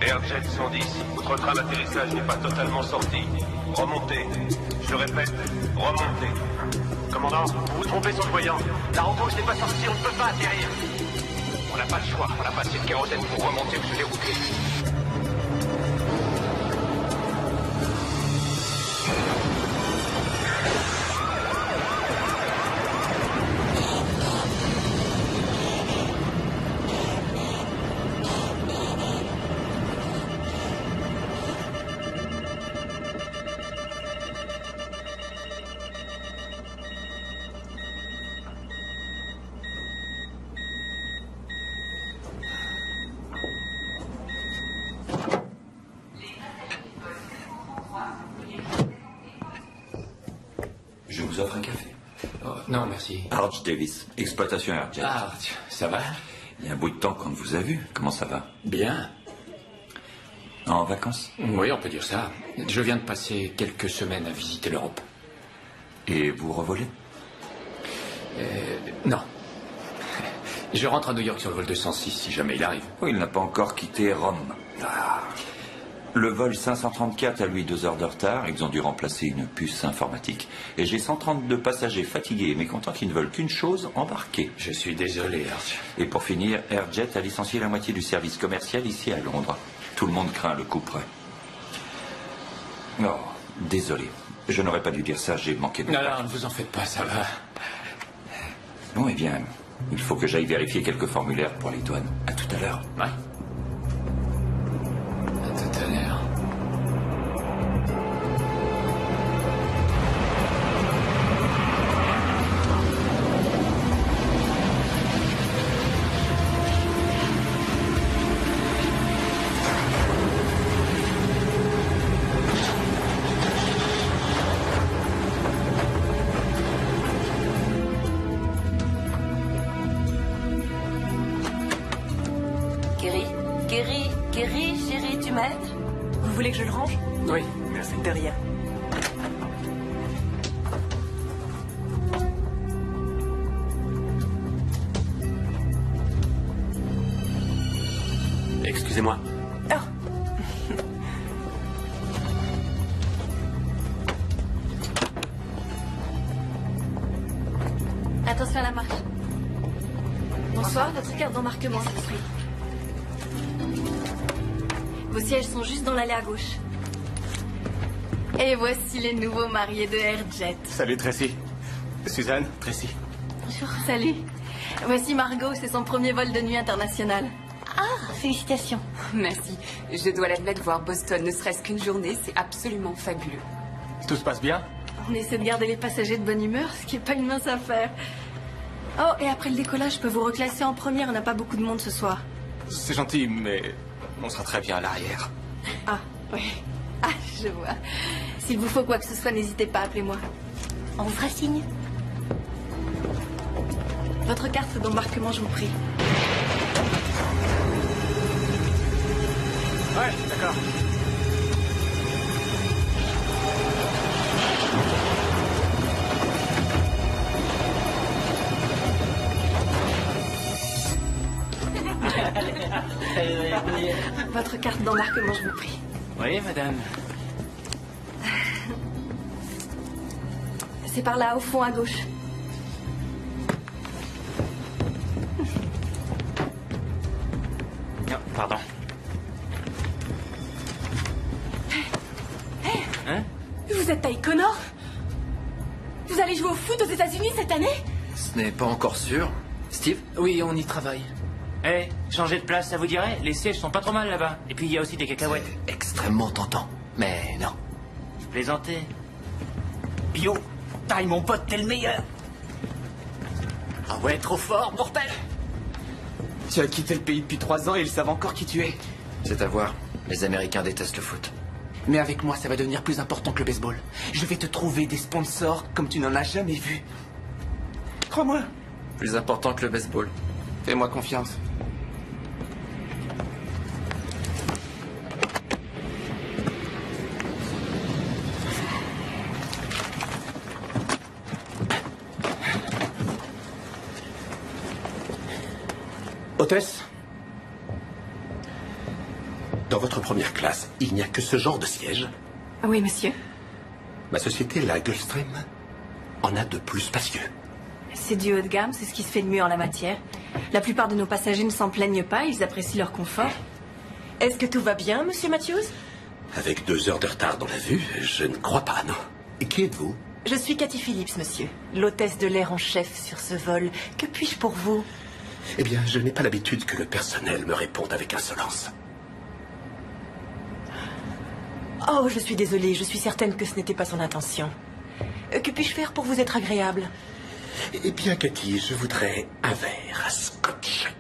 Airjet 110, votre train d'atterrissage n'est pas totalement sorti. Remontez. Je répète, remontez. Commandant, vous vous trompez sur le voyant. La roue gauche n'est pas sortie, on ne peut pas atterrir. On n'a pas le choix, on n'a pas assez de kérosène pour remonter ou se dérouter. Je vous offre un café. Oh, non, merci. Arch Davis, exploitation Airjet. Arch, ça va? Il y a un bout de temps qu'on ne vous a vu. Comment ça va? Bien. En vacances? Oui, on peut dire ça. Je viens de passer quelques semaines à visiter l'Europe. Et vous revolez? Non. Je rentre à New York sur le vol 206 si jamais il arrive. Oh, il n'a pas encore quitté Rome. Ah. Le vol 534 a lui 2 heures de retard. Ils ont dû remplacer une puce informatique. Et j'ai 132 passagers fatigués et mécontents qui ne veulent qu'une chose, embarquer. Je suis désolé, Arch. Et pour finir, Airjet a licencié la moitié du service commercial ici à Londres. Tout le monde craint le coup près. Oh, désolé. Je n'aurais pas dû dire ça, j'ai manqué de... Non, ne vous en faites pas, ça va. Bon, eh bien, il faut que j'aille vérifier quelques formulaires pour les douanes. À tout à l'heure. Ouais. À tout à l'heure. Kerry, chérie, tu m'aides? Vous voulez que je le range? Oui, merci. De rien. Excusez-moi. Oh. Attention à la marche. Bonsoir, votre carte d'embarquement, s'il vous plaît. Vos sièges sont juste dans l'allée à gauche. Et voici les nouveaux mariés de Airjet. Salut Tracy. Suzanne, Tracy. Bonjour. Salut. Voici Margot, c'est son premier vol de nuit international. Ah, félicitations. Merci. Je dois l'admettre, voir Boston, ne serait-ce qu'une journée, c'est absolument fabuleux. Tout se passe bien? On essaie de garder les passagers de bonne humeur, ce qui n'est pas une mince affaire. Oh, et après le décollage, je peux vous reclasser en première, on n'a pas beaucoup de monde ce soir. C'est gentil, mais on sera très bien à l'arrière. Ah, oui. Ah, je vois. S'il vous faut quoi que ce soit, n'hésitez pas, appelez-moi. On vous fera signe. Votre carte d'embarquement, je vous prie. Ouais, d'accord. Votre carte d'embarquement, je vous prie. Oui, madame. C'est par là, au fond, à gauche. Non, pardon. Hein? Vous êtes Ty Connor? Vous allez jouer au foot aux États-Unis cette année? Ce n'est pas encore sûr. Steve? Oui, on y travaille. Eh, changer de place, ça vous dirait? Les sièges sont pas trop mal là-bas. Et puis il y a aussi des cacahuètes. C'est extrêmement tentant. Mais non. Je plaisantais. Bio. taille, mon pote, t'es le meilleur. Ah ouais, trop fort, mortel. Tu as quitté le pays depuis 3 ans et ils savent encore qui tu es. C'est à voir. Les Américains détestent le foot. Mais avec moi, ça va devenir plus important que le baseball. Je vais te trouver des sponsors comme tu n'en as jamais vu. Crois-moi. Plus important que le baseball. Fais-moi confiance. Hôtesse, dans votre première classe, il n'y a que ce genre de siège. Oui, monsieur. Ma société, la Gulfstream, en a de plus spacieux. C'est du haut de gamme, c'est ce qui se fait de mieux en la matière. La plupart de nos passagers ne s'en plaignent pas, ils apprécient leur confort. Est-ce que tout va bien, monsieur Matthews? Avec 2 heures de retard dans la vue, je ne crois pas, non. Et qui êtes-vous? Je suis Cathy Phillips, monsieur. L'hôtesse de l'air en chef sur ce vol. Que puis-je pour vous? Eh bien, je n'ai pas l'habitude que le personnel me réponde avec insolence. Oh, je suis désolée, je suis certaine que ce n'était pas son intention. Que puis-je faire pour vous être agréable? Eh bien, Cathy, je voudrais un verre à scotch.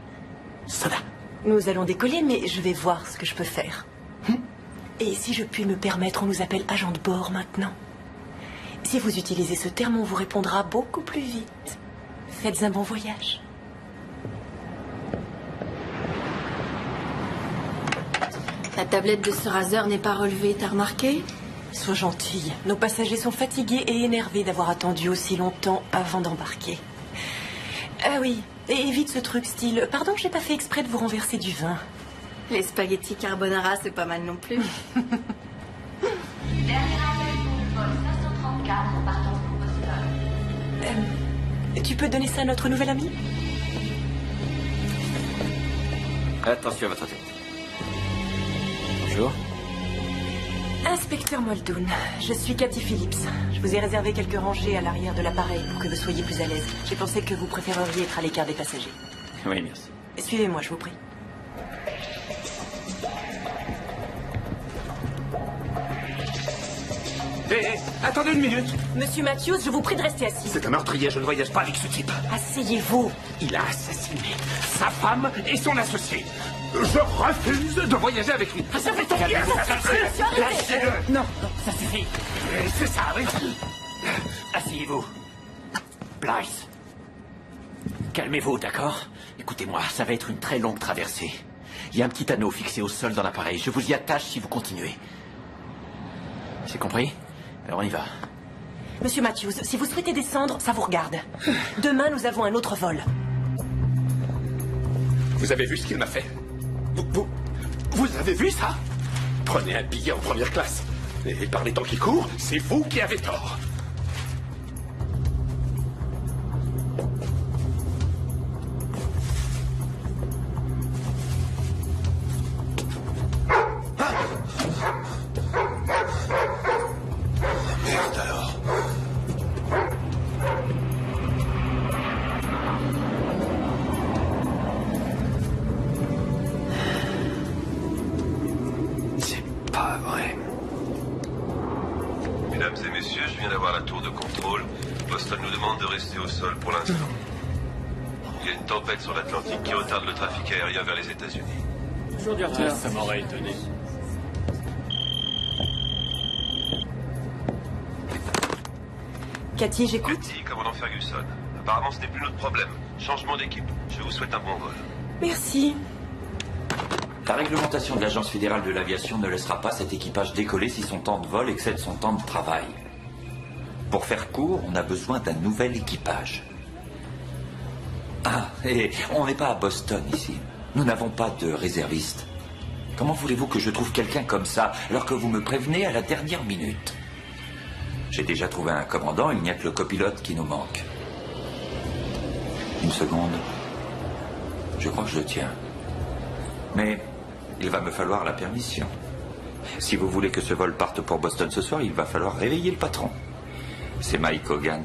Soda. Nous allons décoller, mais je vais voir ce que je peux faire. Et si je puis me permettre, on nous appelle agent de bord maintenant. Si vous utilisez ce terme, on vous répondra beaucoup plus vite. Faites un bon voyage. La tablette de ce raser n'est pas relevée, t'as remarqué? Sois gentille. Nos passagers sont fatigués et énervés d'avoir attendu aussi longtemps avant d'embarquer. Ah oui, et évite ce truc style... Pardon, j'ai pas fait exprès de vous renverser du vin. Les spaghettis carbonara, c'est pas mal non plus. Dernier appel pour le vol 534 partant pour Boston. Tu peux donner ça à notre nouvel ami? Attention à votre tête. Bonjour. Inspecteur Muldoon, je suis Cathy Phillips. Je vous ai réservé quelques rangées à l'arrière de l'appareil pour que vous soyez plus à l'aise. J'ai pensé que vous préféreriez être à l'écart des passagers. Oui, merci. Suivez-moi, je vous prie. Hé, attendez une minute. Monsieur Matthews, je vous prie de rester assis. C'est un meurtrier, je ne voyage pas avec ce type. Asseyez-vous. Il a assassiné sa femme et son associé. Je refuse de voyager avec lui. Ça fait ton bien. Lâchez-le. Non, ça suffit. C'est ça, oui. Asseyez-vous. Blythe. Calmez-vous, d'accord? Écoutez-moi, ça va être une très longue traversée. Il y a un petit anneau fixé au sol dans l'appareil. Je vous y attache si vous continuez. C'est compris? Alors on y va. Monsieur Matthews, si vous souhaitez descendre, ça vous regarde. Demain, nous avons un autre vol. Vous avez vu ce qu'il m'a fait? Vous avez vu ça? Prenez un billet en première classe. Et par les temps qui courent, c'est vous qui avez tort. Merde alors. C'est pas vrai. Mesdames et messieurs, je viens d'avoir la tour de contrôle. Boston nous demande de rester au sol pour l'instant. Il y a une tempête sur l'Atlantique qui retarde le trafic aérien vers les États-Unis. Toujours du retard. Ça m'aurait étonné. Cathy, j'écoute. Cathy, commandant Ferguson. Apparemment, ce n'est plus notre problème. Changement d'équipe. Je vous souhaite un bon vol. Merci. La réglementation de l'Agence fédérale de l'aviation ne laissera pas cet équipage décoller si son temps de vol excède son temps de travail. Pour faire court, on a besoin d'un nouvel équipage. Ah, et on n'est pas à Boston ici. Nous n'avons pas de réserviste. Comment voulez-vous que je trouve quelqu'un comme ça alors que vous me prévenez à la dernière minute? J'ai déjà trouvé un commandant, il n'y a que le copilote qui nous manque. Une seconde. Je crois que je le tiens. Mais il va me falloir la permission. Si vous voulez que ce vol parte pour Boston ce soir, il va falloir réveiller le patron. C'est Mike Hogan.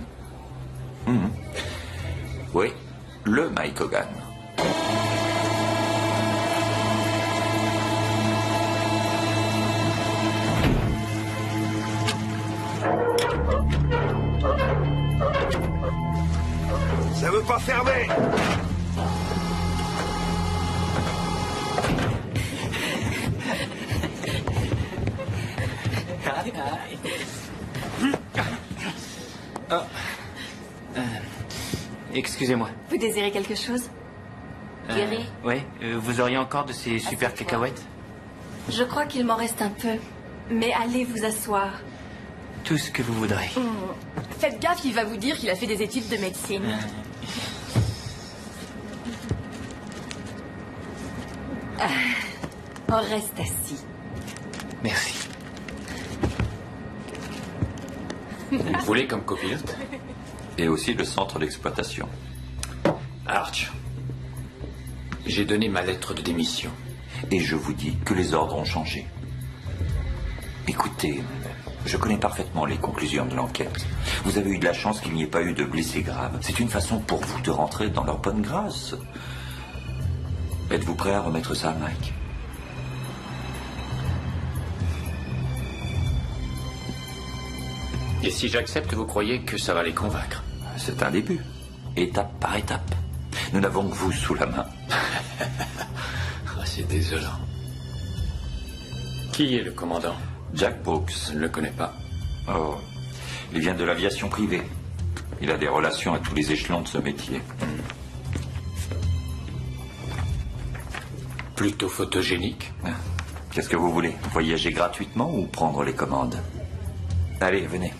Oui, le Mike Hogan. Ça veut pas fermer. Oh. Excusez-moi. Vous désirez quelque chose? Gary? Oui, vous auriez encore de ces super cacahuètes? Je crois qu'il m'en reste un peu. Mais allez vous asseoir. Tout ce que vous voudrez. Faites gaffe, il va vous dire qu'il a fait des études de médecine. On reste assis. Merci. Vous me voulez comme copilote? Et aussi le centre d'exploitation. Arch, j'ai donné ma lettre de démission. Et je vous dis que les ordres ont changé. Écoutez, je connais parfaitement les conclusions de l'enquête. Vous avez eu de la chance qu'il n'y ait pas eu de blessés graves. C'est une façon pour vous de rentrer dans leur bonne grâce. Êtes-vous prêt à remettre ça, Mike? Et si j'accepte, vous croyez que ça va les convaincre? C'est un début, étape par étape. Nous n'avons que vous sous la main. C'est désolant. Qui est le commandant? Jack Brooks. Je ne le connais pas. Oh, il vient de l'aviation privée. Il a des relations à tous les échelons de ce métier. Plutôt photogénique. Qu'est-ce que vous voulez? Voyager gratuitement ou prendre les commandes? Allez, venez.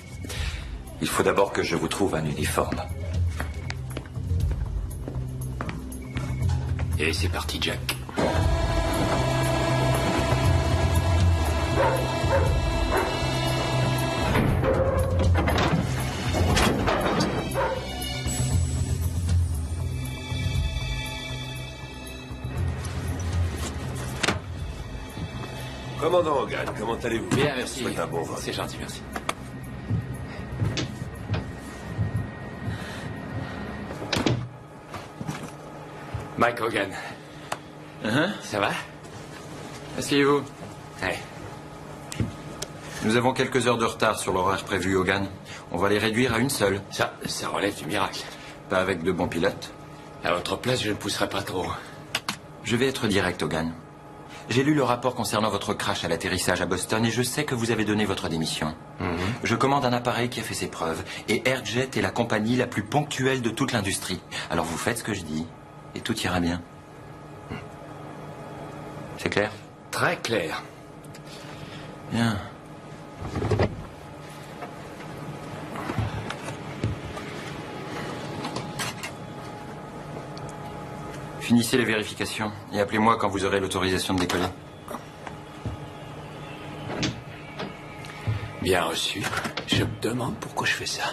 Il faut d'abord que je vous trouve un uniforme. Et c'est parti, Jack. Commandant Hogan, comment allez-vous? Bien, merci. Souhaite un bon vol. C'est gentil, merci. Mike Hogan. Ça va? Asseyez-vous. Ouais. Nous avons quelques heures de retard sur l'horaire prévu, Hogan. On va les réduire à une seule. Ça relève du miracle. Pas avec de bons pilotes. À votre place, je ne pousserai pas trop. Je vais être direct, Hogan. J'ai lu le rapport concernant votre crash à l'atterrissage à Boston et je sais que vous avez donné votre démission. Je commande un appareil qui a fait ses preuves et Airjet est la compagnie la plus ponctuelle de toute l'industrie. Alors vous faites ce que je dis et tout ira bien. C'est clair? Très clair. Bien. Finissez les vérifications et appelez-moi quand vous aurez l'autorisation de décoller. Bien reçu. Je me demande pourquoi je fais ça.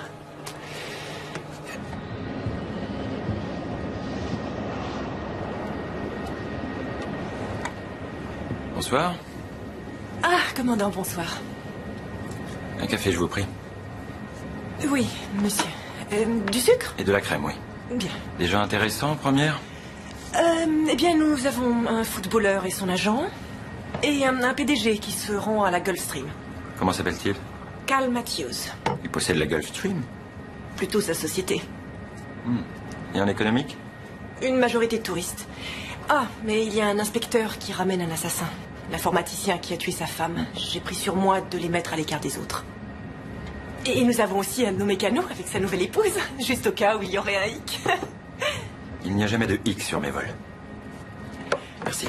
Bonsoir. Ah, commandant, bonsoir. Un café, je vous prie. Oui, monsieur. Du sucre? Et de la crème, oui. Bien. Des gens intéressants, première? Eh bien, nous avons un footballeur et son agent, et un PDG qui se rend à la Gulfstream. Comment s'appelle-t-il? Cal Matthews. Il possède la Gulfstream. Plutôt sa société. Et en économique? Une majorité de touristes. Ah, mais il y a un inspecteur qui ramène un assassin. L'informaticien qui a tué sa femme. J'ai pris sur moi de les mettre à l'écart des autres. Et nous avons aussi un de nos mécanos avec sa nouvelle épouse, juste au cas où il y aurait un hic. Il n'y a jamais de hic sur mes vols. Merci.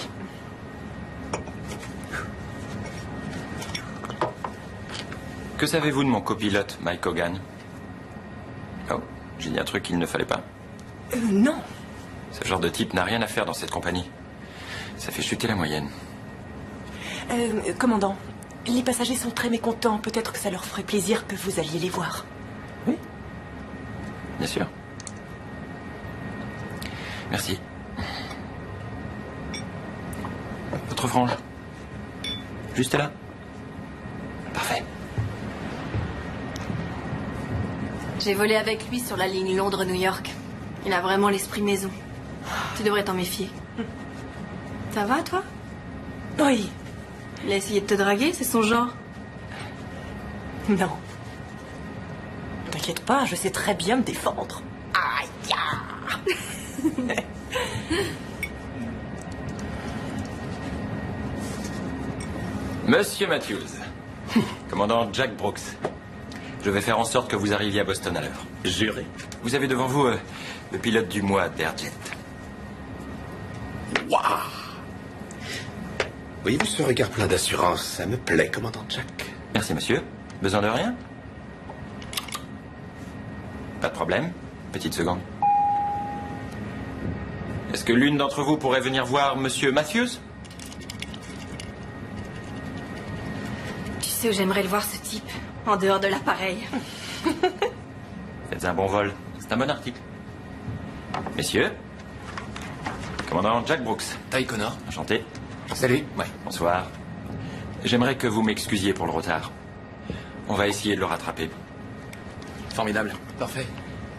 Que savez-vous de mon copilote, Mike Hogan? Oh, j'ai dit un truc qu'il ne fallait pas. Non. Ce genre de type n'a rien à faire dans cette compagnie. Ça fait chuter la moyenne. Commandant, les passagers sont très mécontents. Peut-être que ça leur ferait plaisir que vous alliez les voir. Oui. Bien sûr. Merci. Votre frange? Juste là? Parfait. J'ai volé avec lui sur la ligne Londres-New York. Il a vraiment l'esprit maison. Tu devrais t'en méfier. Ça va, toi? Oui. Il a essayé de te draguer, c'est son genre? Non. T'inquiète t'inquiète pas, je sais très bien me défendre. Aïe. Monsieur Matthews, commandant Jack Brooks, je vais faire en sorte que vous arriviez à Boston à l'heure. Juré. Vous avez devant vous le pilote du mois d'Airjet. Waouh! Voyez-vous ce regard plein d'assurance? Ça me plaît, commandant Jack. Merci, monsieur. Besoin de rien? Pas de problème. Petite seconde. Est-ce que l'une d'entre vous pourrait venir voir monsieur Matthews? Tu sais où j'aimerais le voir, ce type? En dehors de l'appareil. Faites un bon vol. C'est un bon article. Messieurs, commandant Jack Brooks. Ty Connor. Enchanté. Salut. Ouais, bonsoir. J'aimerais que vous m'excusiez pour le retard. On va essayer de le rattraper. Formidable. Parfait.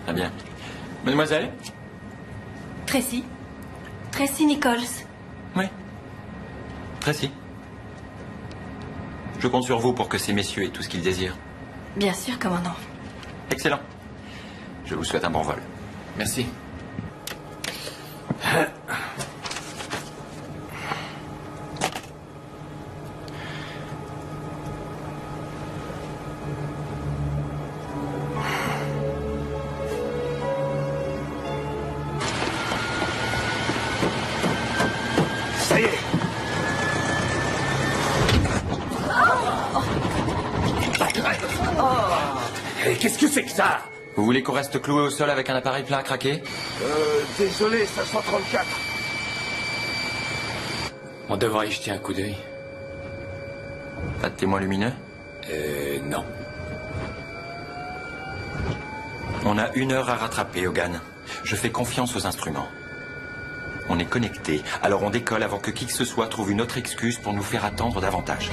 Très bien. Mademoiselle? Tracy Nichols. Oui. Tracy. Je compte sur vous pour que ces messieurs aient tout ce qu'ils désirent. Bien sûr, commandant. Excellent. Je vous souhaite un bon vol. Merci. Ça y est. Et qu'est-ce que c'est que ça? Vous voulez qu'on reste cloué au sol avec un appareil plein à craquer? Désolé, 534. On devrait y jeter un coup d'œil. Pas de témoin lumineux? Non. On a 1 heure à rattraper, Hogan. Je fais confiance aux instruments. On est connectés, alors on décolle avant que qui que ce soit trouve une autre excuse pour nous faire attendre davantage.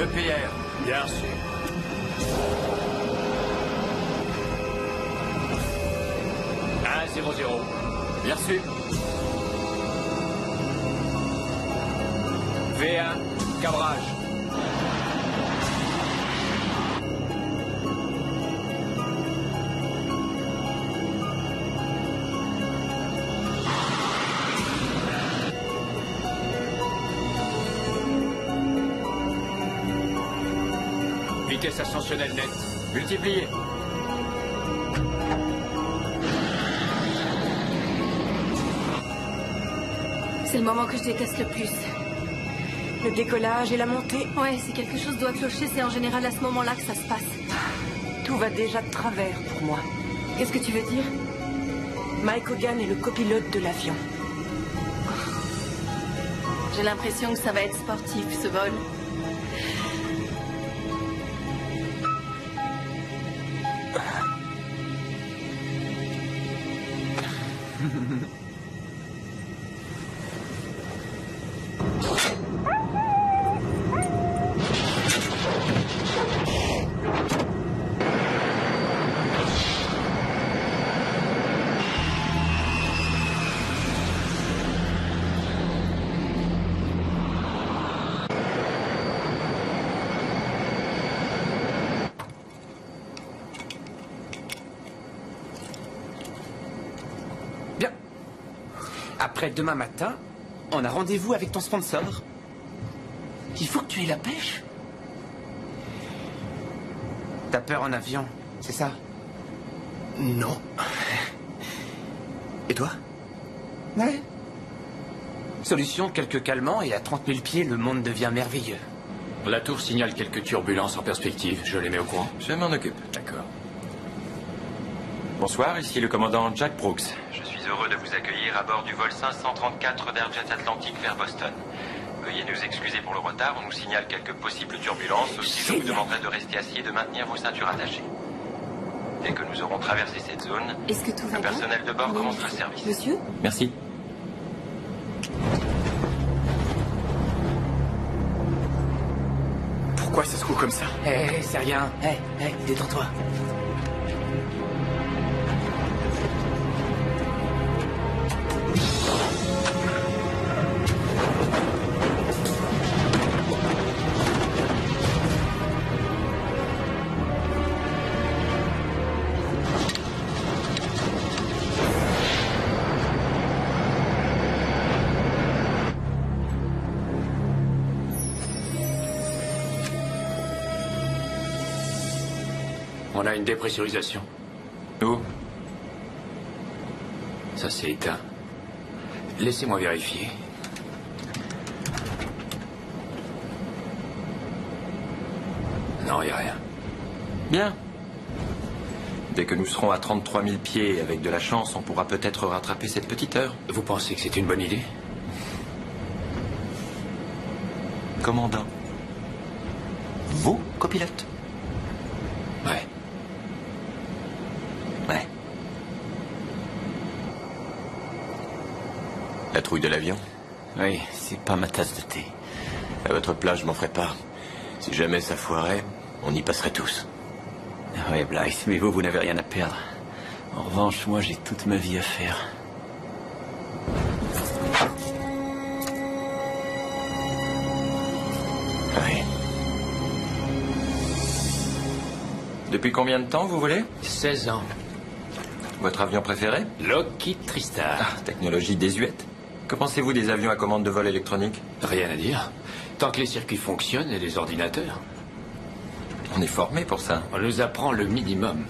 EPR. Bien sûr. Bien reçu. V1, cabrage. Vitesse ascensionnelle nette. Multipliée. C'est le moment que je déteste le plus. Le décollage et la montée. Ouais, si quelque chose doit clocher, c'est en général à ce moment-là que ça se passe. Tout va déjà de travers pour moi. Qu'est-ce que tu veux dire? Mike Hogan est le copilote de l'avion. J'ai l'impression que ça va être sportif, ce vol. Bien. Après demain matin, on a rendez-vous avec ton sponsor. Il faut que tu aies la pêche. T'as peur en avion, c'est ça? Non. toi? Ouais. Solution, quelques calmants et à 30 000 pieds, le monde devient merveilleux. La tour signale quelques turbulences en perspective. Je les mets au courant. Je m'en occupe. D'accord. Bonsoir, ici le commandant Jack Brooks. Je suis heureux de vous accueillir à bord du vol 534 d'Airjet Atlantic vers Boston. Veuillez nous excuser pour le retard, on nous signale quelques possibles turbulences. Aussi, je vous demanderai de rester assis et de maintenir vos ceintures attachées. Dès que nous aurons traversé cette zone, Est-ce que tout va le bien? personnel de bord commencera le service. Monsieur? Merci. Pourquoi ça secoue comme ça? Hé, c'est rien. Hé, détends-toi. On a une dépressurisation. Où? Ça s'est éteint. Laissez-moi vérifier. Non, il n'y a rien. Bien. Dès que nous serons à 33 000 pieds, avec de la chance, on pourra peut-être rattraper cette petite heure. Vous pensez que c'est une bonne idée? Commandant. Vous, copilote? Ouais. Ouais. La trouille de l'avion? Oui, c'est pas ma tasse de thé. À votre place, je m'en ferai pas. Si jamais ça foirait, on y passerait tous. Oui, Blythe, mais vous n'avez rien à perdre. En revanche, moi, j'ai toute ma vie à faire. Oui. Depuis combien de temps, vous voulez? 16 ans. Votre avion préféré? Lockheed Tristar. Ah, technologie désuète. Que pensez-vous des avions à commande de vol électronique? Rien à dire. Tant que les circuits fonctionnent et les ordinateurs. On est formé pour ça. On nous apprend le minimum.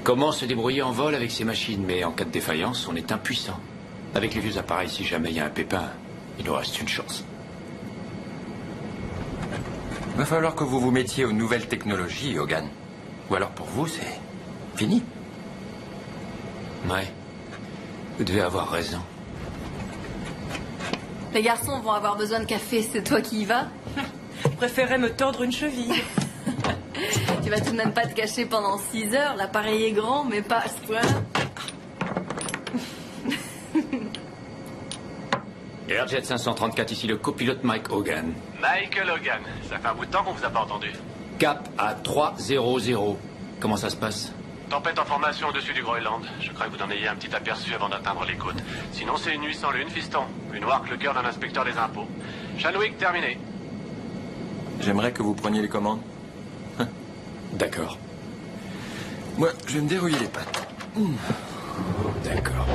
Comment se débrouiller en vol avec ces machines, mais en cas de défaillance, on est impuissant. Avec les vieux appareils, si jamais il y a un pépin, il nous reste une chance. Il va falloir que vous vous mettiez aux nouvelles technologies, Hogan. Ou alors pour vous, c'est fini. Ouais. Vous devez avoir raison. Les garçons vont avoir besoin de café, c'est toi qui y vas? Je préférais me tordre une cheville. Tu vas tout de même pas te cacher pendant 6 heures, l'appareil est grand, mais pas à ce point-là. Airjet 534, ici le copilote Mike Hogan. Michael Hogan, ça fait un bout de temps qu'on vous a pas entendu. Cap à 300. Comment ça se passe? Tempête en formation au-dessus du Groenland. Je crains que vous en ayez un petit aperçu avant d'atteindre les côtes. Sinon, c'est une nuit sans lune, fiston. Plus noire que le cœur d'un inspecteur des impôts. Chadwick, terminé. J'aimerais que vous preniez les commandes. D'accord. Moi, je vais me dérouiller les pattes. D'accord.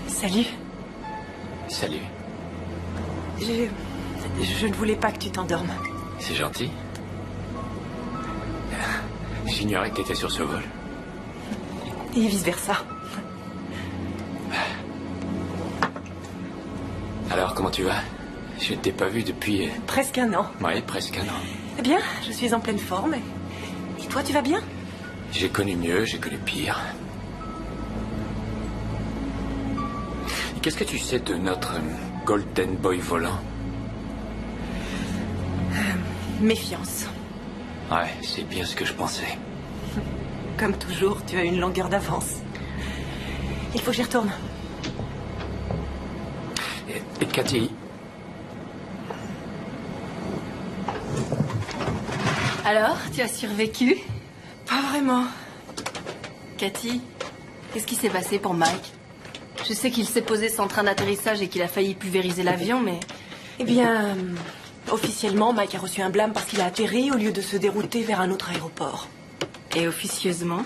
Salut. Salut. Je ne voulais pas que tu t'endormes. C'est gentil. J'ignorais que t'étais sur ce vol. Et vice-versa. Alors, comment tu vas? Je ne t'ai pas vu depuis... Presque un an. Ouais, presque un an. Eh bien, je suis en pleine forme. Et toi, tu vas bien? J'ai connu mieux, j'ai connu pire. Et qu'est-ce que tu sais de notre Golden Boy volant? Méfiance. Ouais, c'est bien ce que je pensais. Comme toujours, tu as une longueur d'avance. Il faut que j'y retourne. Et Cathy? Alors, tu as survécu? Pas vraiment. Cathy, qu'est-ce qui s'est passé pour Mike? Je sais qu'il s'est posé sans train d'atterrissage et qu'il a failli pulvériser l'avion, mais... Eh bien, officiellement, Mike a reçu un blâme parce qu'il a atterri au lieu de se dérouter vers un autre aéroport. Et officieusement?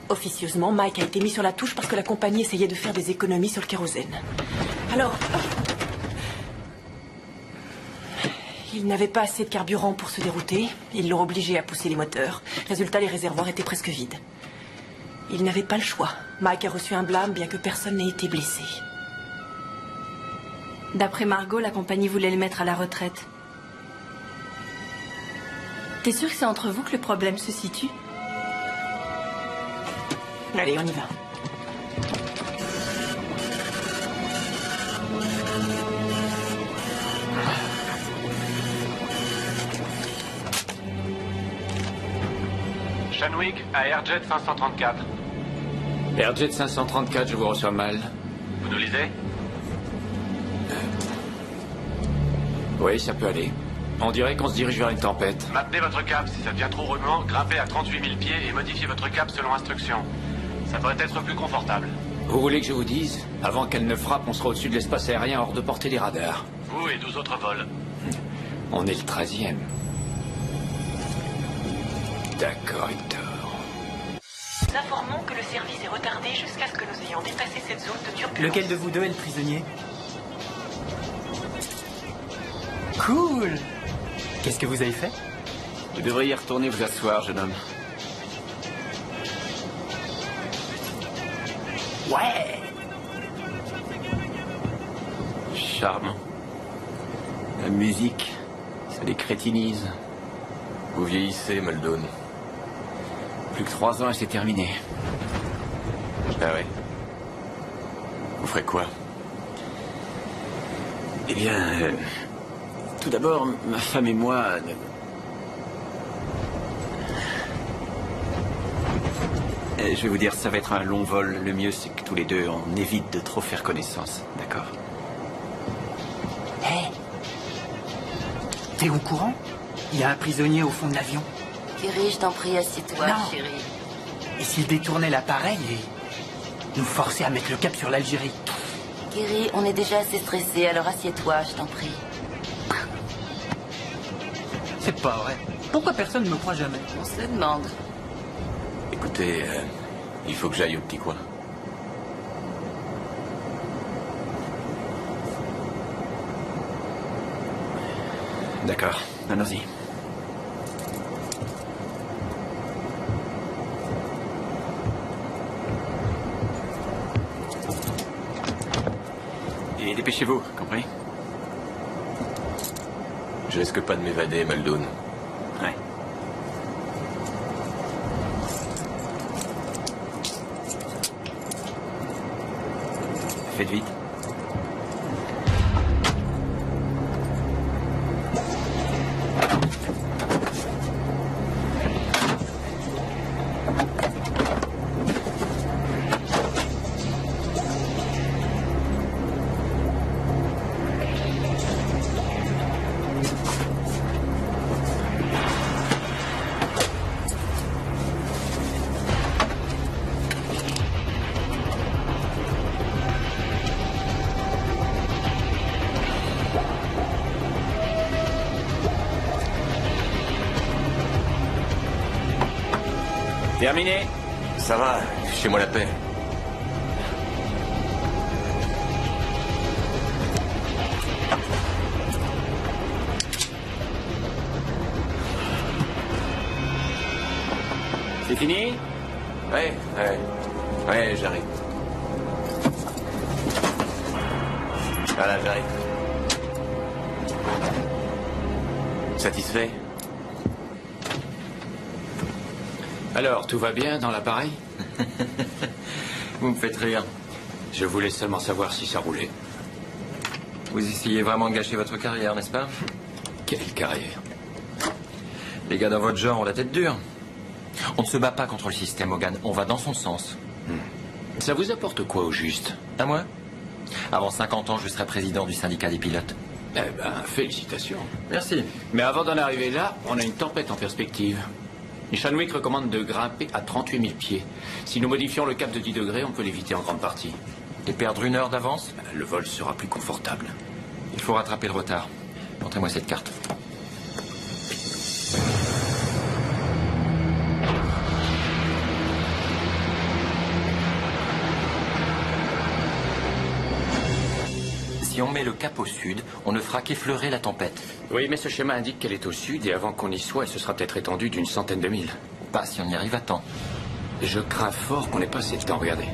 Officieusement, Mike a été mis sur la touche parce que la compagnie essayait de faire des économies sur le kérosène. Alors, Ils n'avaient pas assez de carburant pour se dérouter. Ils l'ont obligé à pousser les moteurs. Résultat, les réservoirs étaient presque vides. Ils n'avaient pas le choix. Mike a reçu un blâme, bien que personne n'ait été blessé. D'après Margot, la compagnie voulait le mettre à la retraite. T'es sûr que c'est entre vous que le problème se situe? Allez, on y va. Shanwick à Airjet 534. Airjet 534, je vous reçois mal. Vous nous lisez? Oui, ça peut aller. On dirait qu'on se dirige vers une tempête. Maintenez votre cap. Si ça devient trop remuant, grimpez à 38 000 pieds et modifiez votre cap selon instruction. Ça devrait être plus confortable. Vous voulez que je vous dise? Avant qu'elle ne frappe, on sera au-dessus de l'espace aérien hors de portée des radars. Vous et 12 autres vols. On est le 13e. D'accord, Hector. Nous informons que le service est retardé jusqu'à ce que nous ayons dépassé cette zone de turbulence. Lequel de vous deux est le prisonnier? Cool! Qu'est-ce que vous avez fait? Vous devriez retourner vous asseoir, jeune homme. Ouais! Charmant. La musique, ça les crétinise. Vous vieillissez, Muldoon. Plus que 3 ans et c'est terminé. Ah ouais. Vous ferez quoi? Eh bien, tout d'abord, ma femme et moi... Je vais vous dire, ça va être un long vol. Le mieux, c'est que tous les deux, on évite de trop faire connaissance. D'accord? Hé! T'es au courant? Il y a un prisonnier au fond de l'avion. Kerry, je t'en prie, assieds-toi, Non. chérie. Et s'il détournait l'appareil et nous forçait à mettre le cap sur l'Algérie? Kerry, on est déjà assez stressés, alors assieds-toi, je t'en prie. C'est pas vrai. Pourquoi personne ne me croit jamais? On se le demande. Écoutez, il faut que j'aille au petit coin. D'accord, allons-y. Et dépêchez-vous, compris? Je risque pas de m'évader, Muldoon. Ouais. Faites vite. Terminé. Ça va, fichez-moi la paix. C'est fini? Ouais, j'arrive. Voilà, j'arrive. Satisfait? Alors, tout va bien dans l'appareil? Vous me faites rire. Je voulais seulement savoir si ça roulait. Vous essayez vraiment de gâcher votre carrière, n'est-ce pas? Quelle carrière? Les gars dans votre genre ont la tête dure. On ne se bat pas contre le système, Hogan. On va dans son sens. Ça vous apporte quoi au juste? À moi? Avant 50 ans, je serai président du syndicat des pilotes. Eh ben, félicitations. Merci. Mais avant d'en arriver là, on a une tempête en perspective. Shanwick recommande de grimper à 38 000 pieds. Si nous modifions le cap de 10 degrés, on peut l'éviter en grande partie. Et perdre 1 heure d'avance? Le vol sera plus confortable. Il faut rattraper le retard. Montrez-moi cette carte. Si on met le cap au sud, on ne fera qu'effleurer la tempête. Oui, mais ce schéma indique qu'elle est au sud et avant qu'on y soit, elle se sera peut-être étendue d'une centaine de milles. Pas si on y arrive à temps. Je crains fort qu'on n'ait pas assez de temps, regardez.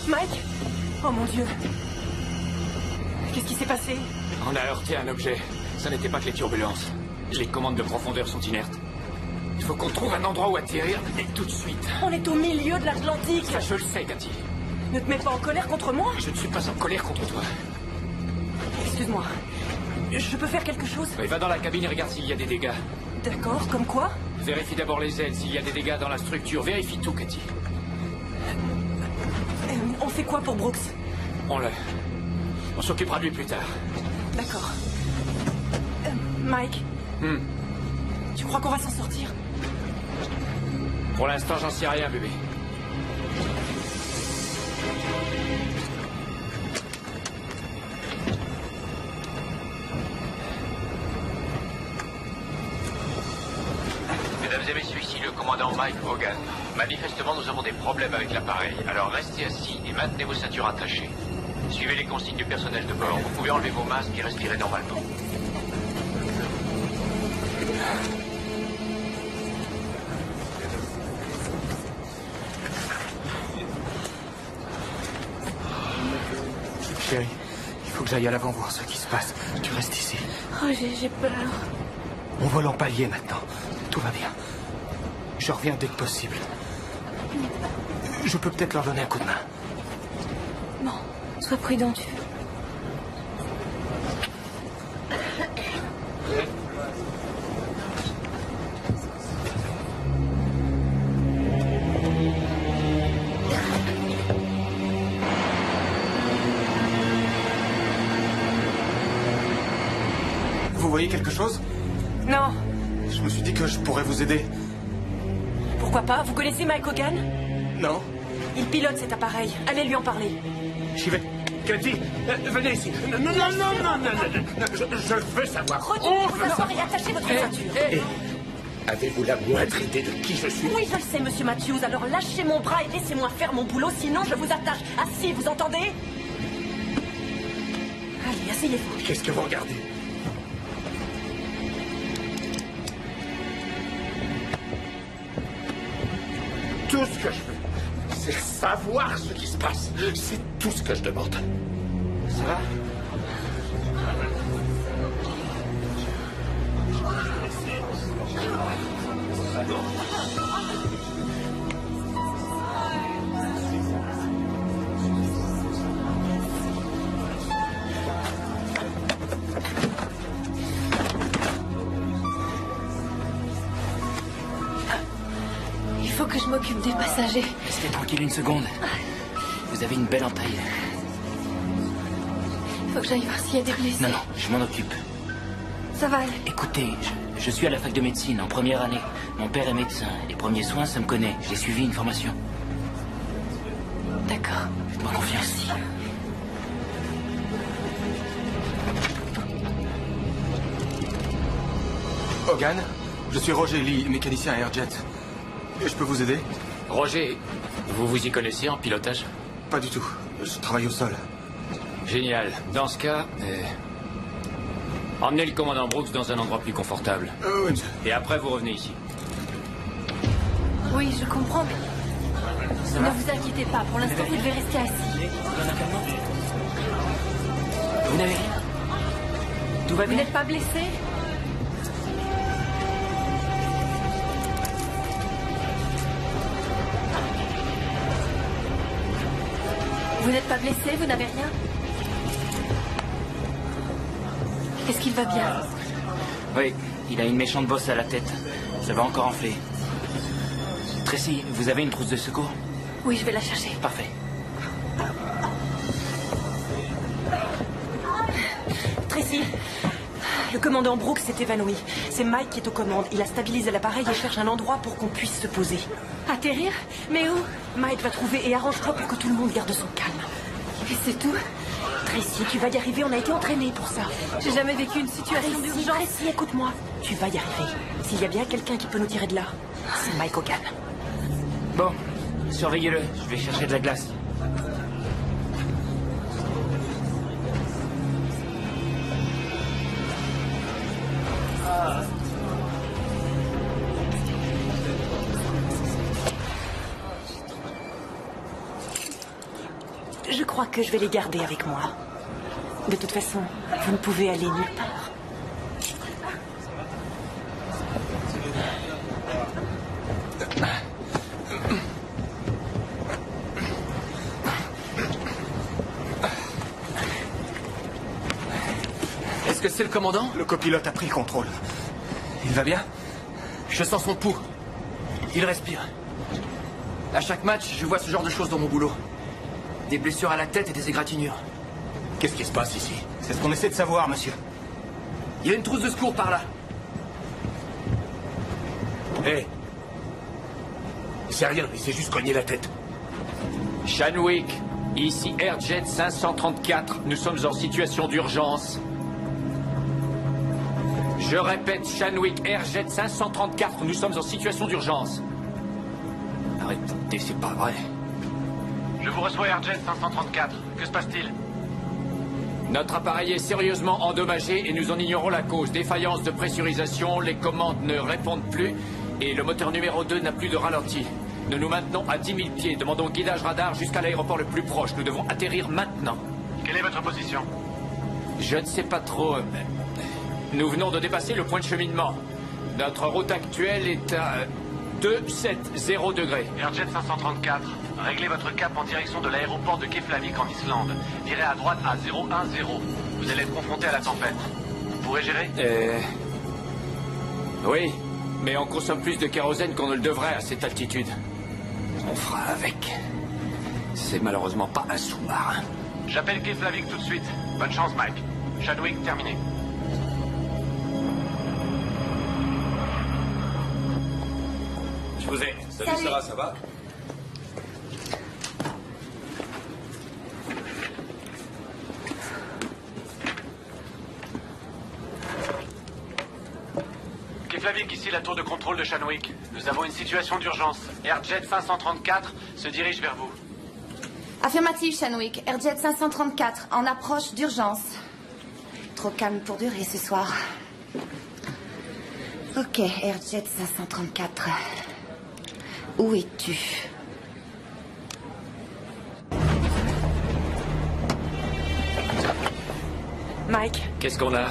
Mike? Oh mon Dieu. Qu'est-ce qui s'est passé? On a heurté un objet. Ça n'était pas que les turbulences. Les commandes de profondeur sont inertes. Il faut qu'on trouve un endroit où atterrir, et tout de suite. On est au milieu de l'Atlantique. Ça, je le sais, Cathy. Ne te mets pas en colère contre moi. Je ne suis pas en colère contre toi. Excuse-moi. Je peux faire quelque chose? Oui, va dans la cabine et regarde s'il y a des dégâts. D'accord, comme quoi? Vérifie d'abord les ailes, s'il y a des dégâts dans la structure. Vérifie tout, Cathy. On fait quoi pour Brooks? On s'occupera de lui plus tard. D'accord. Mike. Tu crois qu'on va s'en sortir? Pour l'instant, j'en sais rien, bébé. Mesdames et messieurs, ici le commandant Mike Hogan. Manifestement, nous avons des problèmes avec l'appareil. Alors restez assis et maintenez vos ceintures attachées. Suivez les consignes du personnel de bord. Vous pouvez enlever vos masques et respirer normalement. Chérie, il faut que j'aille à l'avant voir ce qui se passe. Tu restes ici. Oh, j'ai peur. On vole en palier maintenant. Tout va bien. Je reviens dès que possible. Je peux peut-être leur donner un coup de main. Non, sois prudent, tu... Vous voyez quelque chose? Non. Je me suis dit que je pourrais vous aider. Pourquoi pas? Vous connaissez Mike Hogan? Non? Il pilote cet appareil. Allez lui en parler. J'y vais. Cathy, venez ici. Non, non, non, non, non, non. Je veux savoir. Retournez vous asseoir et attachez votre ceinture. Avez-vous la moindre idée de qui je suis? Oui, je le sais, monsieur Matthews. Alors lâchez mon bras et laissez-moi faire mon boulot, sinon je vous attache. Assis, vous entendez? Allez, asseyez-vous. Qu'est-ce que vous regardez? Tout ce que je veux, c'est savoir ce qui se passe. C'est tout ce que je demande. Ça va? Il faut que je m'occupe des passagers. Restez tranquille une seconde. Vous avez une belle entaille. Il faut que j'aille voir s'il y a des blessés. Non, non, je m'en occupe. Ça va aller. Écoutez, je suis à la fac de médecine en première année. Mon père est médecin. Les premiers soins, ça me connaît. J'ai suivi une formation. D'accord. Faites-moi confiance. Merci. Hogan, je suis Roger Lee, mécanicien à Airjet. Je peux vous aider? Roger, vous vous y connaissez en pilotage? Pas du tout. Je travaille au sol. Génial. Dans ce cas, emmenez le commandant Brooks dans un endroit plus confortable. Oui, monsieur. Et après, vous revenez ici. Oui, je comprends, mais... Ne vous inquiétez pas. Pour l'instant, vous devez rester assis. Vous n'avez rien? Tout va Vous bien? n'êtes pas blessé? Vous n'êtes pas blessé? Vous n'avez rien? Est-ce qu'il va bien? Oui, il a une méchante bosse à la tête. Ça va encore enfler. Tracy, vous avez une trousse de secours? Oui, je vais la chercher. Parfait. Tracy, le commandant Brooks s'est évanoui. C'est Mike qui est aux commandes. Il a stabilisé l'appareil et cherche un endroit pour qu'on puisse se poser. Atterrir? Mais où? Mike va trouver et arrange-toi pour que tout le monde garde son calme. Et c'est tout? Tracy, tu vas y arriver, on a été entraînés pour ça. J'ai jamais vécu une situation d'urgence. Tracy, écoute-moi. Tu vas y arriver. S'il y a bien quelqu'un qui peut nous tirer de là, c'est Mike Hogan. Bon, surveillez-le. Je vais chercher de la glace. Je crois que je vais les garder avec moi. De toute façon, vous ne pouvez aller nulle part. Est-ce que c'est le commandant? Le copilote a pris le contrôle. Il va bien? Je sens son pouls. Il respire. À chaque match, je vois ce genre de choses dans mon boulot. Des blessures à la tête et des égratignures. Qu'est-ce qui se passe ici? C'est ce qu'on essaie de savoir, monsieur. Il y a une trousse de secours par là. Hé. C'est rien, il s'est juste cogné la tête. Shanwick, ici Airjet 534. Nous sommes en situation d'urgence. Je répète, Shanwick, Airjet 534. Nous sommes en situation d'urgence. Arrêtez, c'est pas vrai. Je vous reçois Airjet 534. Que se passe-t-il? Notre appareil est sérieusement endommagé et nous en ignorons la cause. Défaillance de pressurisation, les commandes ne répondent plus et le moteur numéro 2 n'a plus de ralenti. Nous nous maintenons à 10 000 pieds. Demandons guidage radar jusqu'à l'aéroport le plus proche. Nous devons atterrir maintenant. Quelle est votre position? Je ne sais pas trop. Mais nous venons de dépasser le point de cheminement. Notre route actuelle est à 270 degrés. Airjet 534, réglez votre cap en direction de l'aéroport de Keflavik en Islande. Virez à droite à 010. Vous allez être confronté à la tempête. Vous pourrez gérer? Oui, mais on consomme plus de kérosène qu'on ne le devrait à cette altitude. On fera avec. C'est malheureusement pas un sous-marin. J'appelle Keflavik tout de suite. Bonne chance, Mike. Chadwick, terminé. Je vous ai. Salut Sarah, ça va? Keflavik, ici la tour de contrôle de Shanwick. Nous avons une situation d'urgence. Airjet 534 se dirige vers vous. Affirmative, Shanwick. Airjet 534, en approche d'urgence. Trop calme pour durer ce soir. Ok, Airjet 534. Où es-tu? Mike, Qu'est-ce qu'on a?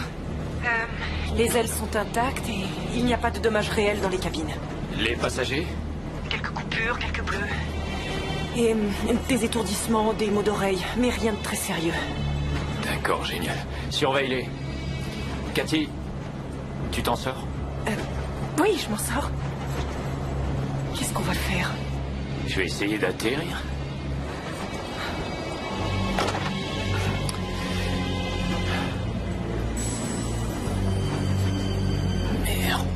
les ailes sont intactes et il n'y a pas de dommages réels dans les cabines. Les passagers? Quelques coupures, quelques bleus. Et des étourdissements, des maux d'oreille, mais rien de très sérieux. D'accord, génial. Surveille-les. Cathy, tu t'en sors? Oui, je m'en sors. Qu'est-ce qu'on va faire? Je vais essayer d'atterrir. Merde.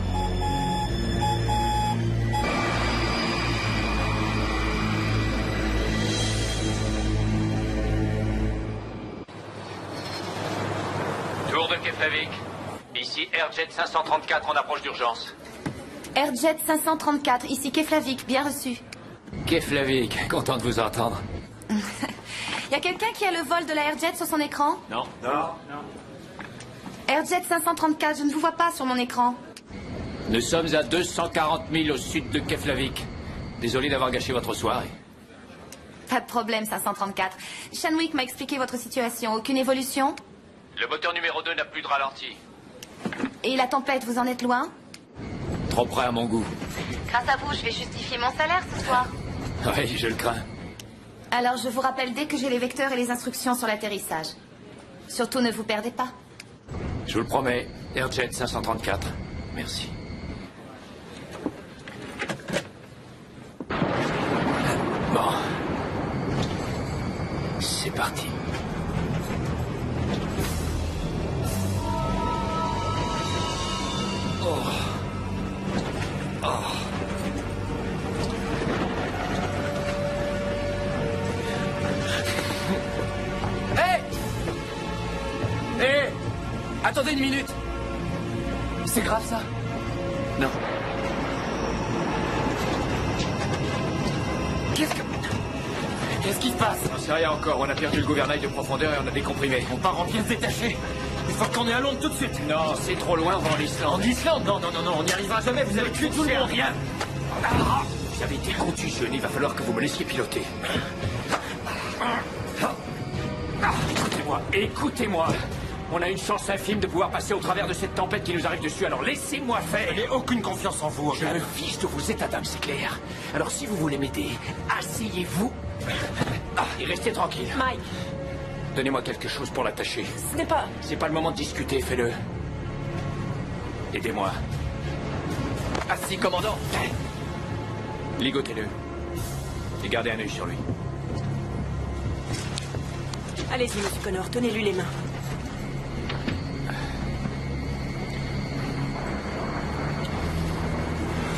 Tour de Keflavik. Ici Airjet 534 en approche d'urgence. Airjet 534, ici Keflavik, bien reçu. Keflavik, content de vous entendre. Y a quelqu'un qui a le vol de la Airjet sur son écran? Non. Airjet 534, je ne vous vois pas sur mon écran. Nous sommes à 240 000 au sud de Keflavik. Désolé d'avoir gâché votre soirée. Pas de problème, 534. Shanwick m'a expliqué votre situation. Aucune évolution? Le moteur numéro 2 n'a plus de ralenti. Et la tempête, vous en êtes loin? Trop près à mon goût. Grâce à vous, je vais justifier mon salaire ce soir. Oui, je le crains. Alors, je vous rappelle dès que j'ai les vecteurs et les instructions sur l'atterrissage. Surtout, ne vous perdez pas. Je vous le promets. Airjet 534. Merci. Bon. C'est parti. Hé! Attendez une minute! C'est grave ça? Non. Qu'est-ce qui se passe? On sait rien encore. On a perdu le gouvernail de profondeur et on a décomprimé. On part en pièces détachées. Il faut qu'on ait à Londres tout de suite. Non, c'est trop loin, on va en Islande. En Islande? Non, on n'y arrivera jamais. Vous avez tué tout le monde. Rien. Vous avez été contusionné. Il va falloir que vous me laissiez piloter. Écoutez-moi. On a une chance infime de pouvoir passer au travers de cette tempête qui nous arrive dessus. Alors laissez-moi faire. Je n'ai aucune confiance en vous, Je me fiche de vos états d'âme, c'est clair. Alors si vous voulez m'aider, asseyez-vous et restez tranquille. Mike, Donnez-moi quelque chose pour l'attacher. ce n'est pas... C'est pas le moment de discuter, fais-le. Aidez-moi. Assis, commandant. Ligotez-le. Et gardez un œil sur lui. Allez-y, monsieur Connor, tenez-lui les mains.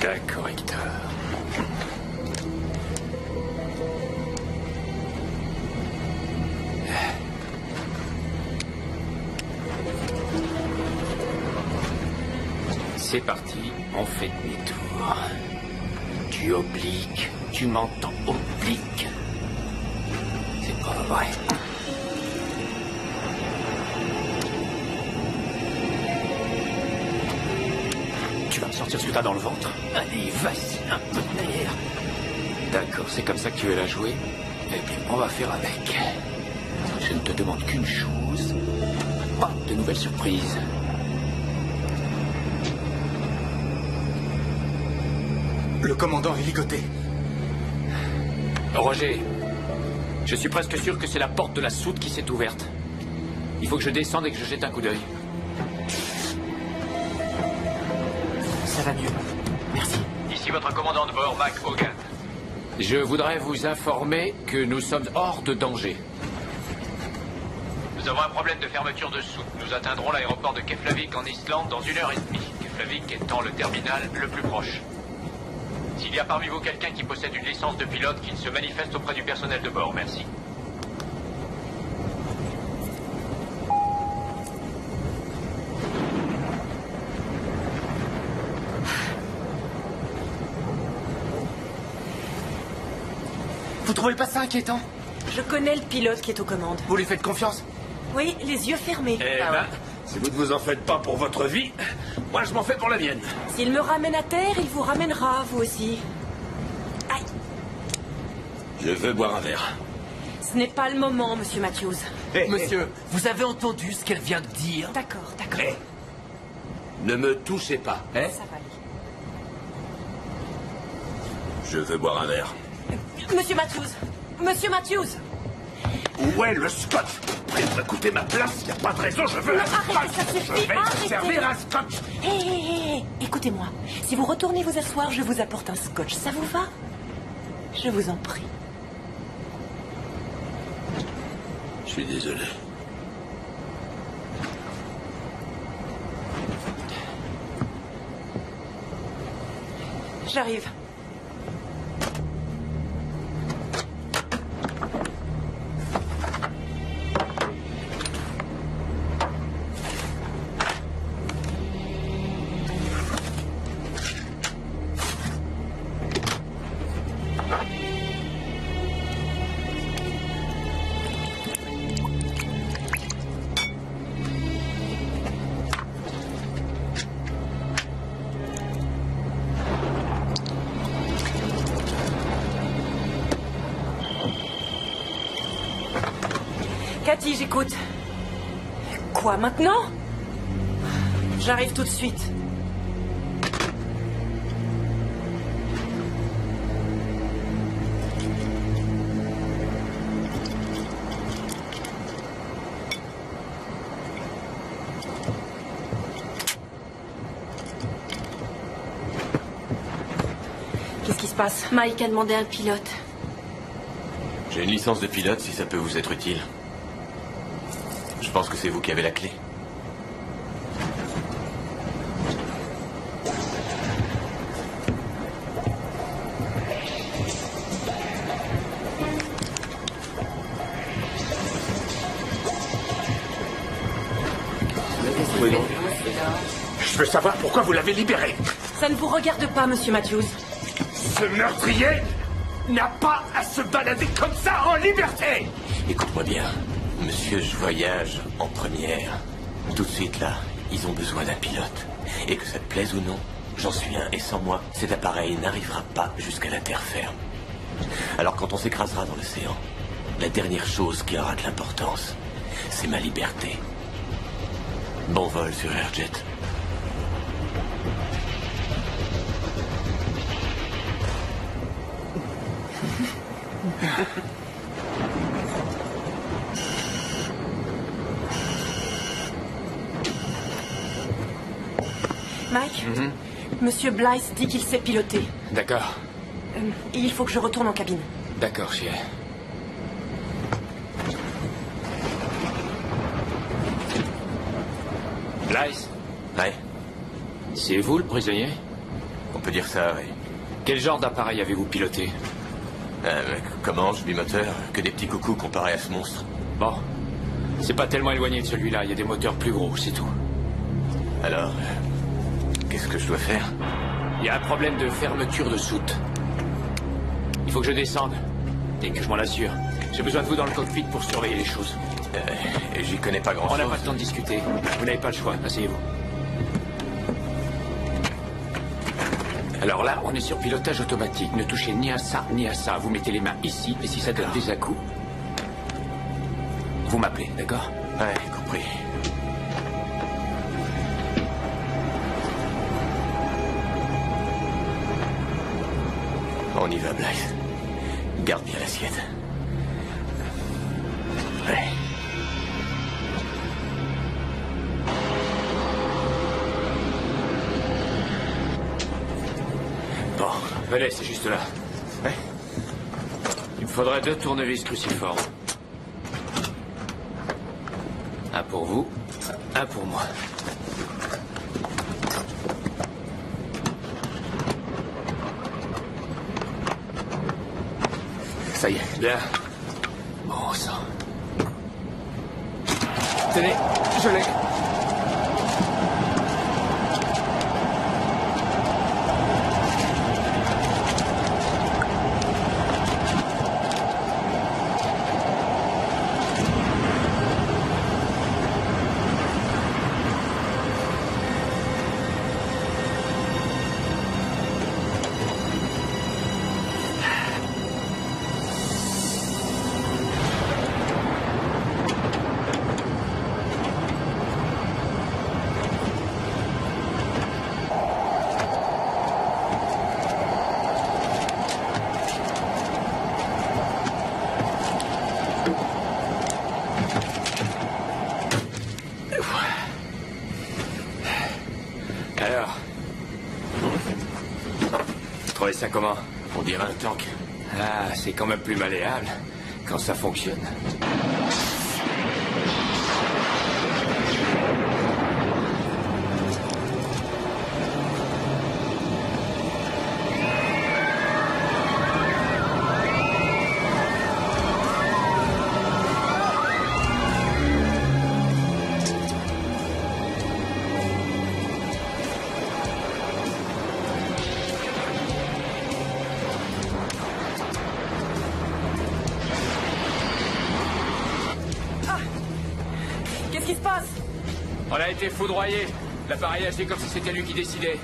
D'accord, Hector. C'est parti, on fait demi-tour. Tu obliques, tu m'entends, oblique. C'est pas vrai. Tu vas me sortir ce que t'as dans le ventre. Allez, vas-y, un peu de nerf. D'accord, c'est comme ça que tu veux la jouer? Eh bien, on va faire avec. Je ne te demande qu'une chose. Pas de nouvelles surprises. Le commandant est ligoté. Roger, je suis presque sûr que c'est la porte de la soute qui s'est ouverte. Il faut que je descende et que je jette un coup d'œil. Ça va mieux. Merci. Ici votre commandant de bord, Mike Hogan. Je voudrais vous informer que nous sommes hors de danger. Nous avons un problème de fermeture de soute. Nous atteindrons l'aéroport de Keflavik en Islande dans 1h30. Keflavik étant le terminal le plus proche. S'il y a parmi vous quelqu'un qui possède une licence de pilote, qu'il se manifeste auprès du personnel de bord. Merci. Vous trouvez pas ça inquiétant? Je connais le pilote qui est aux commandes. Vous lui faites confiance? Oui, les yeux fermés. Eh ben, si vous ne vous en faites pas pour votre vie, moi je m'en fais pour la mienne. S'il me ramène à terre, il vous ramènera, vous aussi. Aïe. Je veux boire un verre. Ce n'est pas le moment, monsieur Matthews. Monsieur, vous avez entendu ce qu'elle vient de dire? D'accord, d'accord. Ne me touchez pas. Ça va aller. Je veux boire un verre. Monsieur Matthews! Monsieur Matthews! Où est le scotch? Prêt à coûter ma place? Y a pas de raison, je veux Non, un scotch. arrêtez, ça suffit, Je vais vous arrêtez. servir un scotch. Hé, écoutez-moi. Si vous retournez vous asseoir, je vous apporte un scotch. Ça vous va? Je vous en prie. Je suis désolé. J'arrive. Cathy, j'écoute. Quoi, maintenant? J'arrive tout de suite. Qu'est-ce qui se passe? Mike a demandé un pilote. J'ai une licence de pilote si ça peut vous être utile. Je pense que c'est vous qui avez la clé. Oui, non. Je veux savoir pourquoi vous l'avez libéré. Ça ne vous regarde pas, monsieur Matthews. Ce meurtrier n'a pas à se balader comme ça en liberté. Écoute-moi bien. Monsieur, je voyage en première. Tout de suite, là, ils ont besoin d'un pilote. Et que ça te plaise ou non, j'en suis un. Et sans moi, cet appareil n'arrivera pas jusqu'à la terre ferme. Alors quand on s'écrasera dans l'océan, la dernière chose qui aura de l'importance, c'est ma liberté. Bon vol sur Airjet. Mike, monsieur Blythe dit qu'il sait piloter. D'accord. Il faut que je retourne en cabine. D'accord, chérie. Blythe? Ouais. C'est vous le prisonnier? On peut dire ça, oui. Quel genre d'appareil avez-vous piloté? Comanche, bimoteur, que des petits coucous comparés à ce monstre. Bon. C'est pas tellement éloigné de celui-là, il y a des moteurs plus gros, c'est tout. Alors, qu'est-ce que je dois faire? Il y a un problème de fermeture de soute. Il faut que je descende, et que je m'en assure. J'ai besoin de vous dans le cockpit pour surveiller les choses. J'y connais pas grand-chose. On n'a pas le temps de discuter. Vous n'avez pas le choix, asseyez-vous. Alors là, on est sur pilotage automatique. Ne touchez ni à ça, ni à ça. Vous mettez les mains ici, et si ça donne des à-coups, vous m'appelez, d'accord? Ouais, compris. On y va, Blythe. Garde bien l'assiette. Ouais. Bon, venez, c'est juste là. Ouais. Il me faudrait 2 tournevis cruciformes. Un pour vous, un pour moi. Ça y est. Bien. Bon sang. Tenez, je l'ai. Alors, vous trouvez ça comment? On dirait un tank. Ah, c'est quand même plus malléable quand ça fonctionne. Qu'est-ce qui se passe? On a été foudroyés. L'appareil agit comme si c'était lui qui décidait.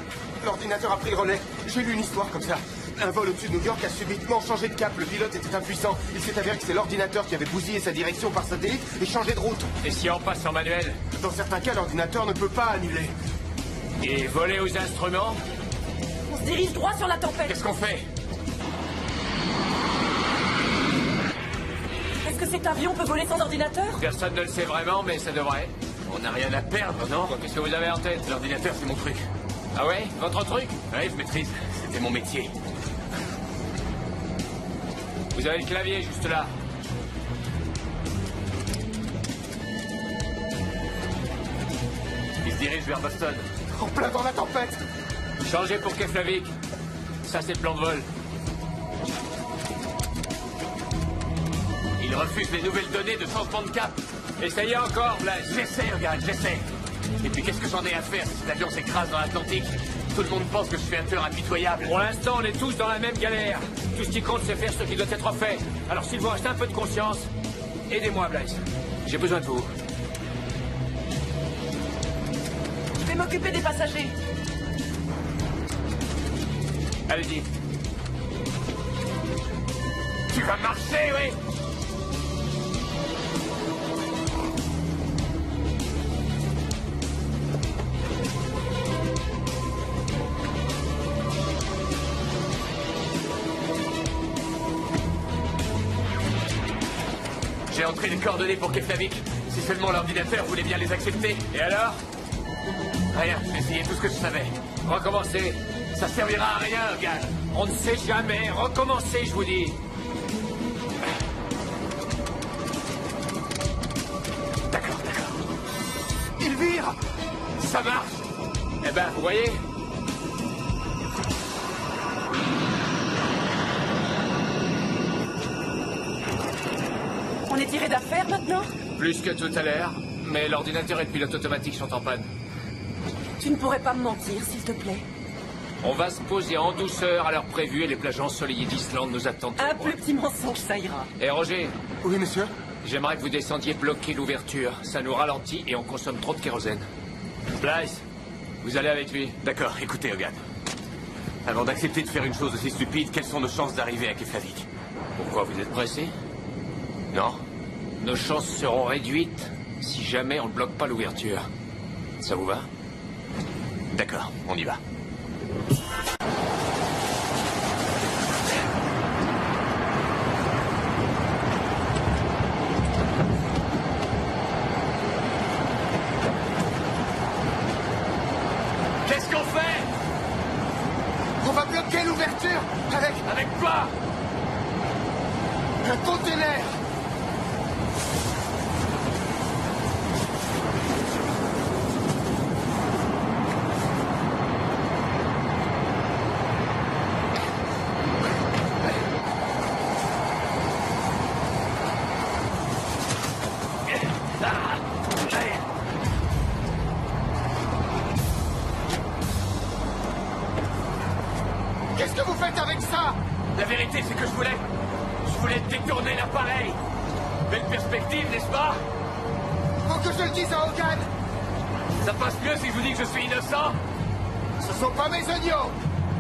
L'ordinateur a pris le relais. J'ai lu une histoire comme ça. Un vol au-dessus de New York a subitement changé de cap. Le pilote était impuissant. Il s'est avéré que c'est l'ordinateur qui avait bousillé sa direction par satellite et changé de route. Et si on passe en manuel? Dans certains cas, l'ordinateur ne peut pas annuler. Et voler aux instruments? On se dirige droit sur la tempête. Qu'est-ce qu'on fait? Est-ce que cet avion peut voler sans ordinateur? Personne ne le sait vraiment, mais ça devrait. On n'a rien à perdre, non? Qu'est-ce que vous avez en tête? L'ordinateur, c'est mon truc. Ah ouais? Votre truc? Ouais, je maîtrise. C'était mon métier. Vous avez le clavier juste là. Il se dirige vers Boston. En plein dans la tempête. Changez pour Keflavik. Ça, c'est le plan de vol. Il refuse les nouvelles données de changement de cap. Essayez encore, Blaise. J'essaie, regarde, j'essaie. Et puis qu'est-ce que j'en ai à faire si cet avion s'écrase dans l'Atlantique? Tout le monde pense que je suis un tueur impitoyable. Pour l'instant, on est tous dans la même galère. Tout ce qui compte, c'est faire ce qui doit être fait. Alors s'il vous reste un peu de conscience, aidez-moi, Blaise. J'ai besoin de vous. Je vais m'occuper des passagers. Allez-y. Tu vas marcher, oui? J'ai entré les coordonnées pour Keflavik. Si seulement l'ordinateur voulait bien les accepter. Et alors? Rien, j'ai essayé tout ce que je savais. Recommencez. Ça servira à rien, gars. On ne sait jamais. Recommencez, je vous dis. D'accord. Il vire. Ça marche. Eh ben, vous voyez? voulez tirer d'affaire maintenant? Plus que tout à l'heure, mais l'ordinateur et le pilote automatique sont en panne. Tu ne pourrais pas me mentir, s'il te plaît. On va se poser en douceur à l'heure prévue et les plages ensoleillées d'Islande nous attendent. Un plus petit mensonge, ça ira. Et Roger? Oui, monsieur? J'aimerais que vous descendiez bloquer l'ouverture. Ça nous ralentit et on consomme trop de kérosène. Blythe, vous allez avec lui. D'accord, écoutez, Hogan. Avant d'accepter de faire une chose aussi stupide, quelles sont nos chances d'arriver à Keflavik? Pourquoi vous êtes pressé? Non. Nos chances seront réduites si jamais on ne bloque pas l'ouverture. Ça vous va? D'accord, on y va. Qu'est-ce qu'on fait? On va bloquer l'ouverture avec... Avec quoi? Un conteneur. Qu'est-ce que vous faites avec ça? La vérité, c'est que je voulais détourner l'appareil. Belle perspective, n'est-ce pas? Faut que je le dise à Hogan. Ça passe mieux si je vous dis que je suis innocent? Ce sont pas mes oignons.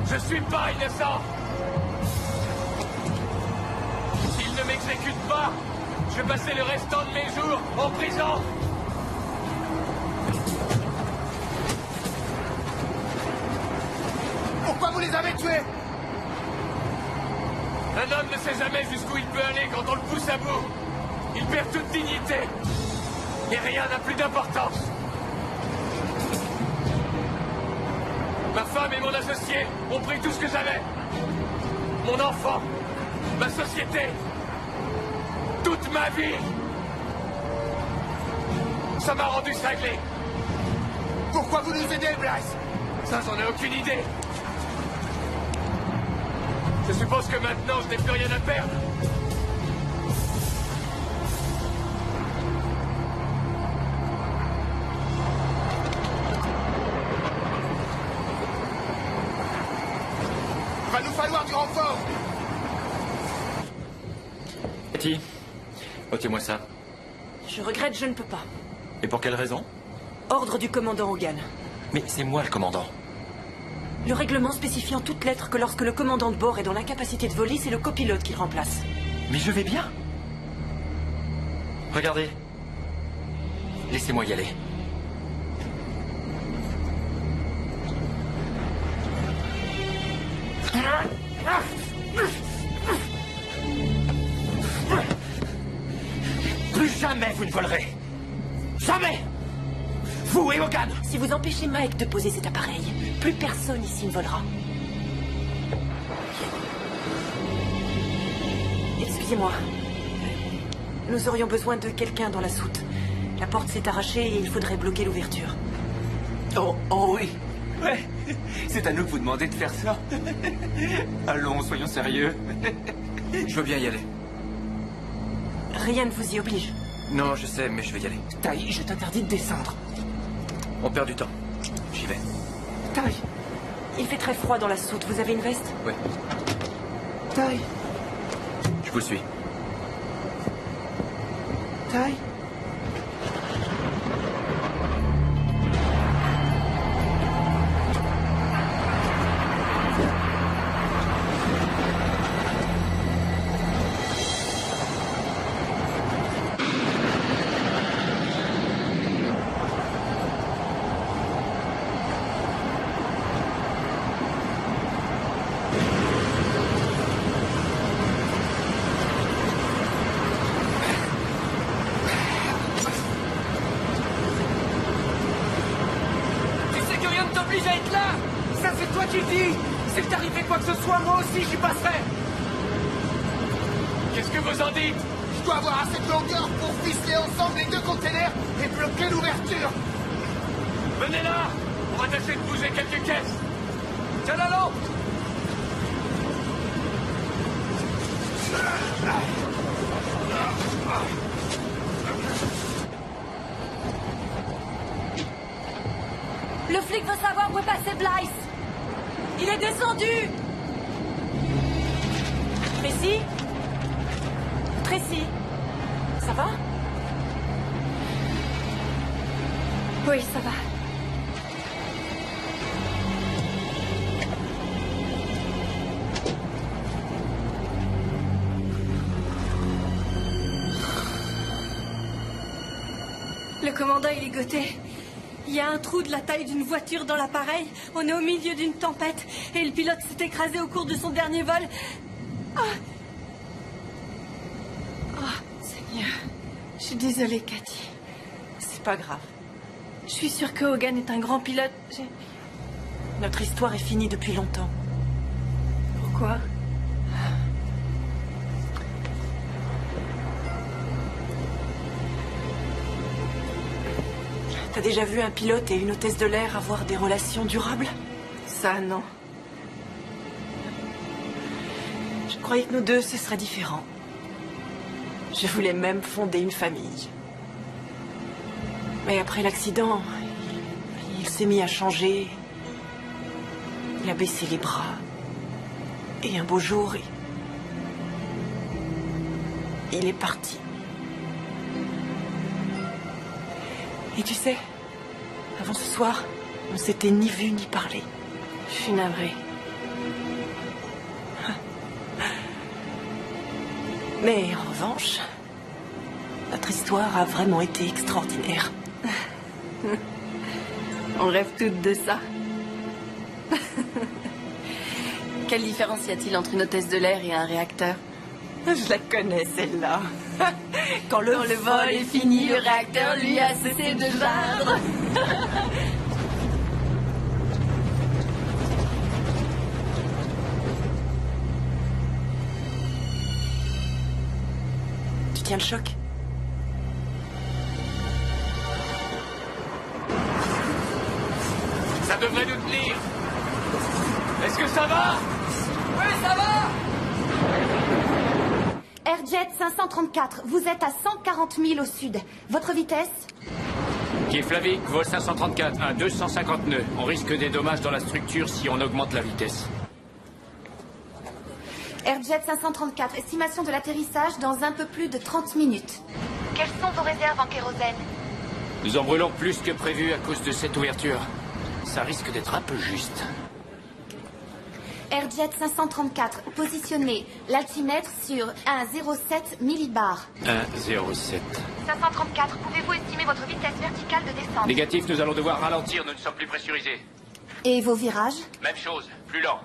Je suis pas innocent. S'il ne m'exécute pas, je vais passer le restant de mes jours en prison. Pourquoi vous les avez tués? Un homme ne sait jamais jusqu'où il peut aller quand on le pousse à bout. Il perd toute dignité. Et rien n'a plus d'importance. Ma femme et mon associé ont pris tout ce que j'avais. Mon enfant, ma société, toute ma vie. Ça m'a rendu cinglé. Pourquoi vous nous aidez, Blythe? Ça, j'en ai aucune idée. Je suppose que maintenant, je n'ai plus rien à perdre. Va nous falloir du renfort. Betty, ôtez-moi ça. Je regrette, je ne peux pas. Et pour quelle raison? Ordre du commandant Hogan. Mais c'est moi le commandant. Le règlement spécie en toutes lettres que lorsque le commandant de bord est dans l'incapacité de voler, c'est le copilote qui le remplace. Mais je vais bien. Regardez. Laissez-moi y aller. Plus jamais vous ne volerez. Jamais. Vous et Hogan. Si vous empêchez Mike de poser cet appareil, plus personne ici ne volera. Excusez-moi. Nous aurions besoin de quelqu'un dans la soute. La porte s'est arrachée et il faudrait bloquer l'ouverture. Oh oui. Ouais. C'est à nous que vous demandez de faire ça. Allons, soyons sérieux. Je veux bien y aller. Rien ne vous y oblige. Non, je sais, mais je vais y aller. Taï, je t'interdis de descendre. On perd du temps. J'y vais. Taï, il fait très froid dans la soute. Vous avez une veste? Oui. Taï. Je vous suis. Taï. J'y passerai. Qu'est-ce que vous en dites? Je dois avoir assez de longueur pour ficeler ensemble les deux containers et bloquer l'ouverture. Venez là. On va tâcher de bouger quelques caisses. Tiens la lampe. Où est passé Blythe? Il est descendu! Tracy? Tracy? Ça va? Oui, ça va. Le commandant, il est ligoté. Il y a un trou de la taille d'une voiture dans l'appareil. On est au milieu d'une tempête. Et le pilote s'est écrasé au cours de son dernier vol. Ah. Oh, Seigneur. Je suis désolée, Cathy. C'est pas grave. Je suis sûre que Hogan est un grand pilote. Notre histoire est finie depuis longtemps. Pourquoi? T'as déjà vu un pilote et une hôtesse de l'air avoir des relations durables? Ça, non. Je croyais que nous deux, ce serait différent. Je voulais même fonder une famille. Mais après l'accident, il s'est mis à changer. Il a baissé les bras. Et un beau jour, il est parti. Et tu sais, avant ce soir, on s'était ni vu ni parlé. Je suis navrée. Mais en revanche, notre histoire a vraiment été extraordinaire. On rêve toutes de ça. Quelle différence y a-t-il entre une hôtesse de l'air et un réacteur? Je la connais, celle-là. Quand le vol est fini, le réacteur, lui, a cessé de geindre. Tu tiens le choc? Ça devrait nous tenir. Est-ce que ça va? Oui, ça va. Airjet 534, vous êtes à 140 000 au sud. Votre vitesse? Keflavik, vol 534, à 250 nœuds. On risque des dommages dans la structure si on augmente la vitesse. Airjet 534, estimation de l'atterrissage dans un peu plus de 30 minutes. Quelles sont vos réserves en kérosène? Nous en brûlons plus que prévu à cause de cette ouverture. Ça risque d'être un peu juste. Airjet 534, positionnez l'altimètre sur 1,07 millibar. 1,07. 534, pouvez-vous estimer votre vitesse verticale de descente? Négatif, nous allons devoir ralentir, nous ne sommes plus pressurisés. Et vos virages? Même chose, plus lent.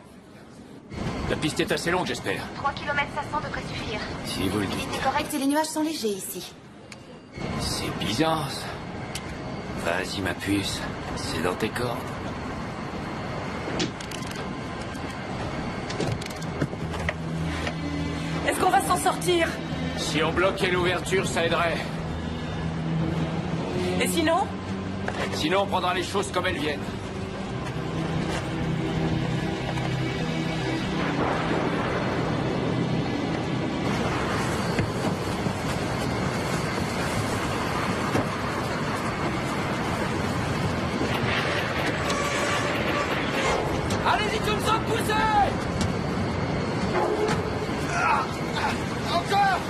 La piste est assez longue, j'espère. 3 km 500 devrait suffire. Si vous le dites. C'est correct et les nuages sont légers ici. C'est bizarre, ça. Vas-y, ma puce. C'est dans tes cordes. Est-ce qu'on va s'en sortir? Si on bloquait l'ouverture, ça aiderait. Et sinon? Sinon, on prendra les choses comme elles viennent. Allez-y comme ça, poussez! Encore!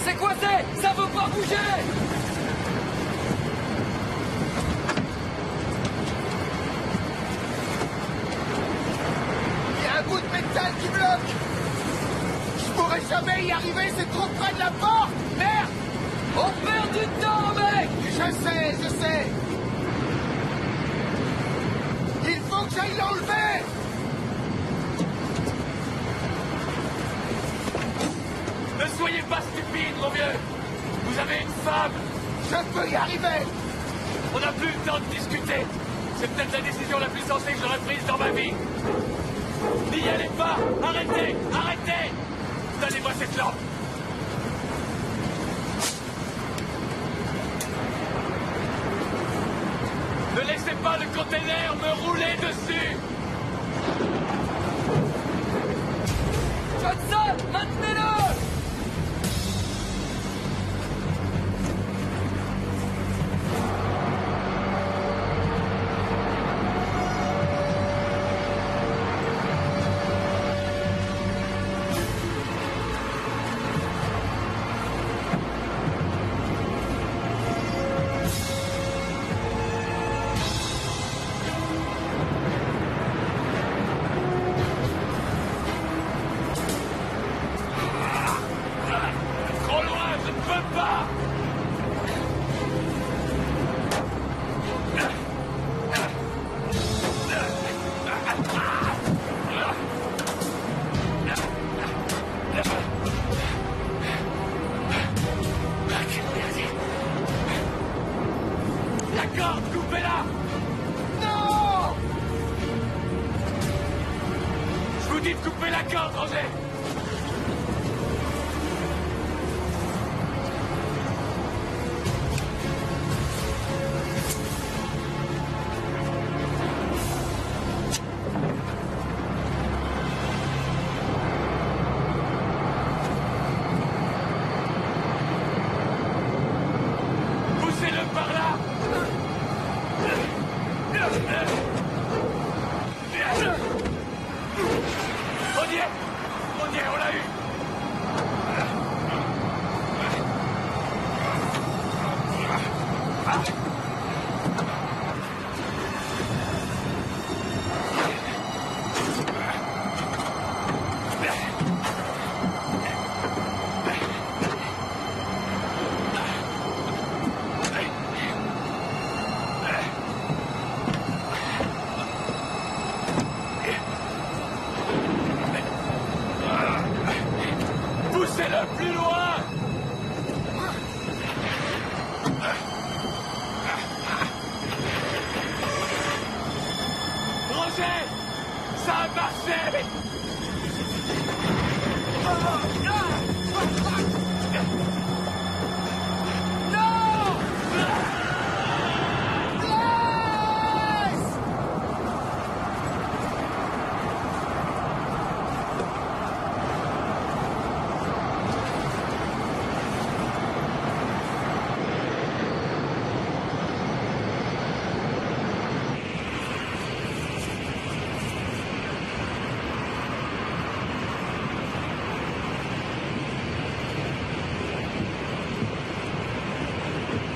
C'est quoi c'est? Ça veut pas bouger! Il y a un bout de métal qui bloque! Je pourrais jamais y arriver, c'est trop près de la porte! Merde! On perd du temps, mec! Je sais! Il faut que j'aille l'enlever! Ne soyez pas stupide, mon vieux. Vous avez une femme. Je peux y arriver. On n'a plus le temps de discuter. C'est peut-être la décision la plus sensée que j'aurais prise dans ma vie. N'y allez pas. Arrêtez. Donnez-moi cette lampe. Ne laissez pas le container me rouler dessus. Johnson, maintenez-le! vite couper la corde, Roger! Poussez-le par là! On y est, on l'a eu! Poussez-le plus loin! Roger! Ça a marché!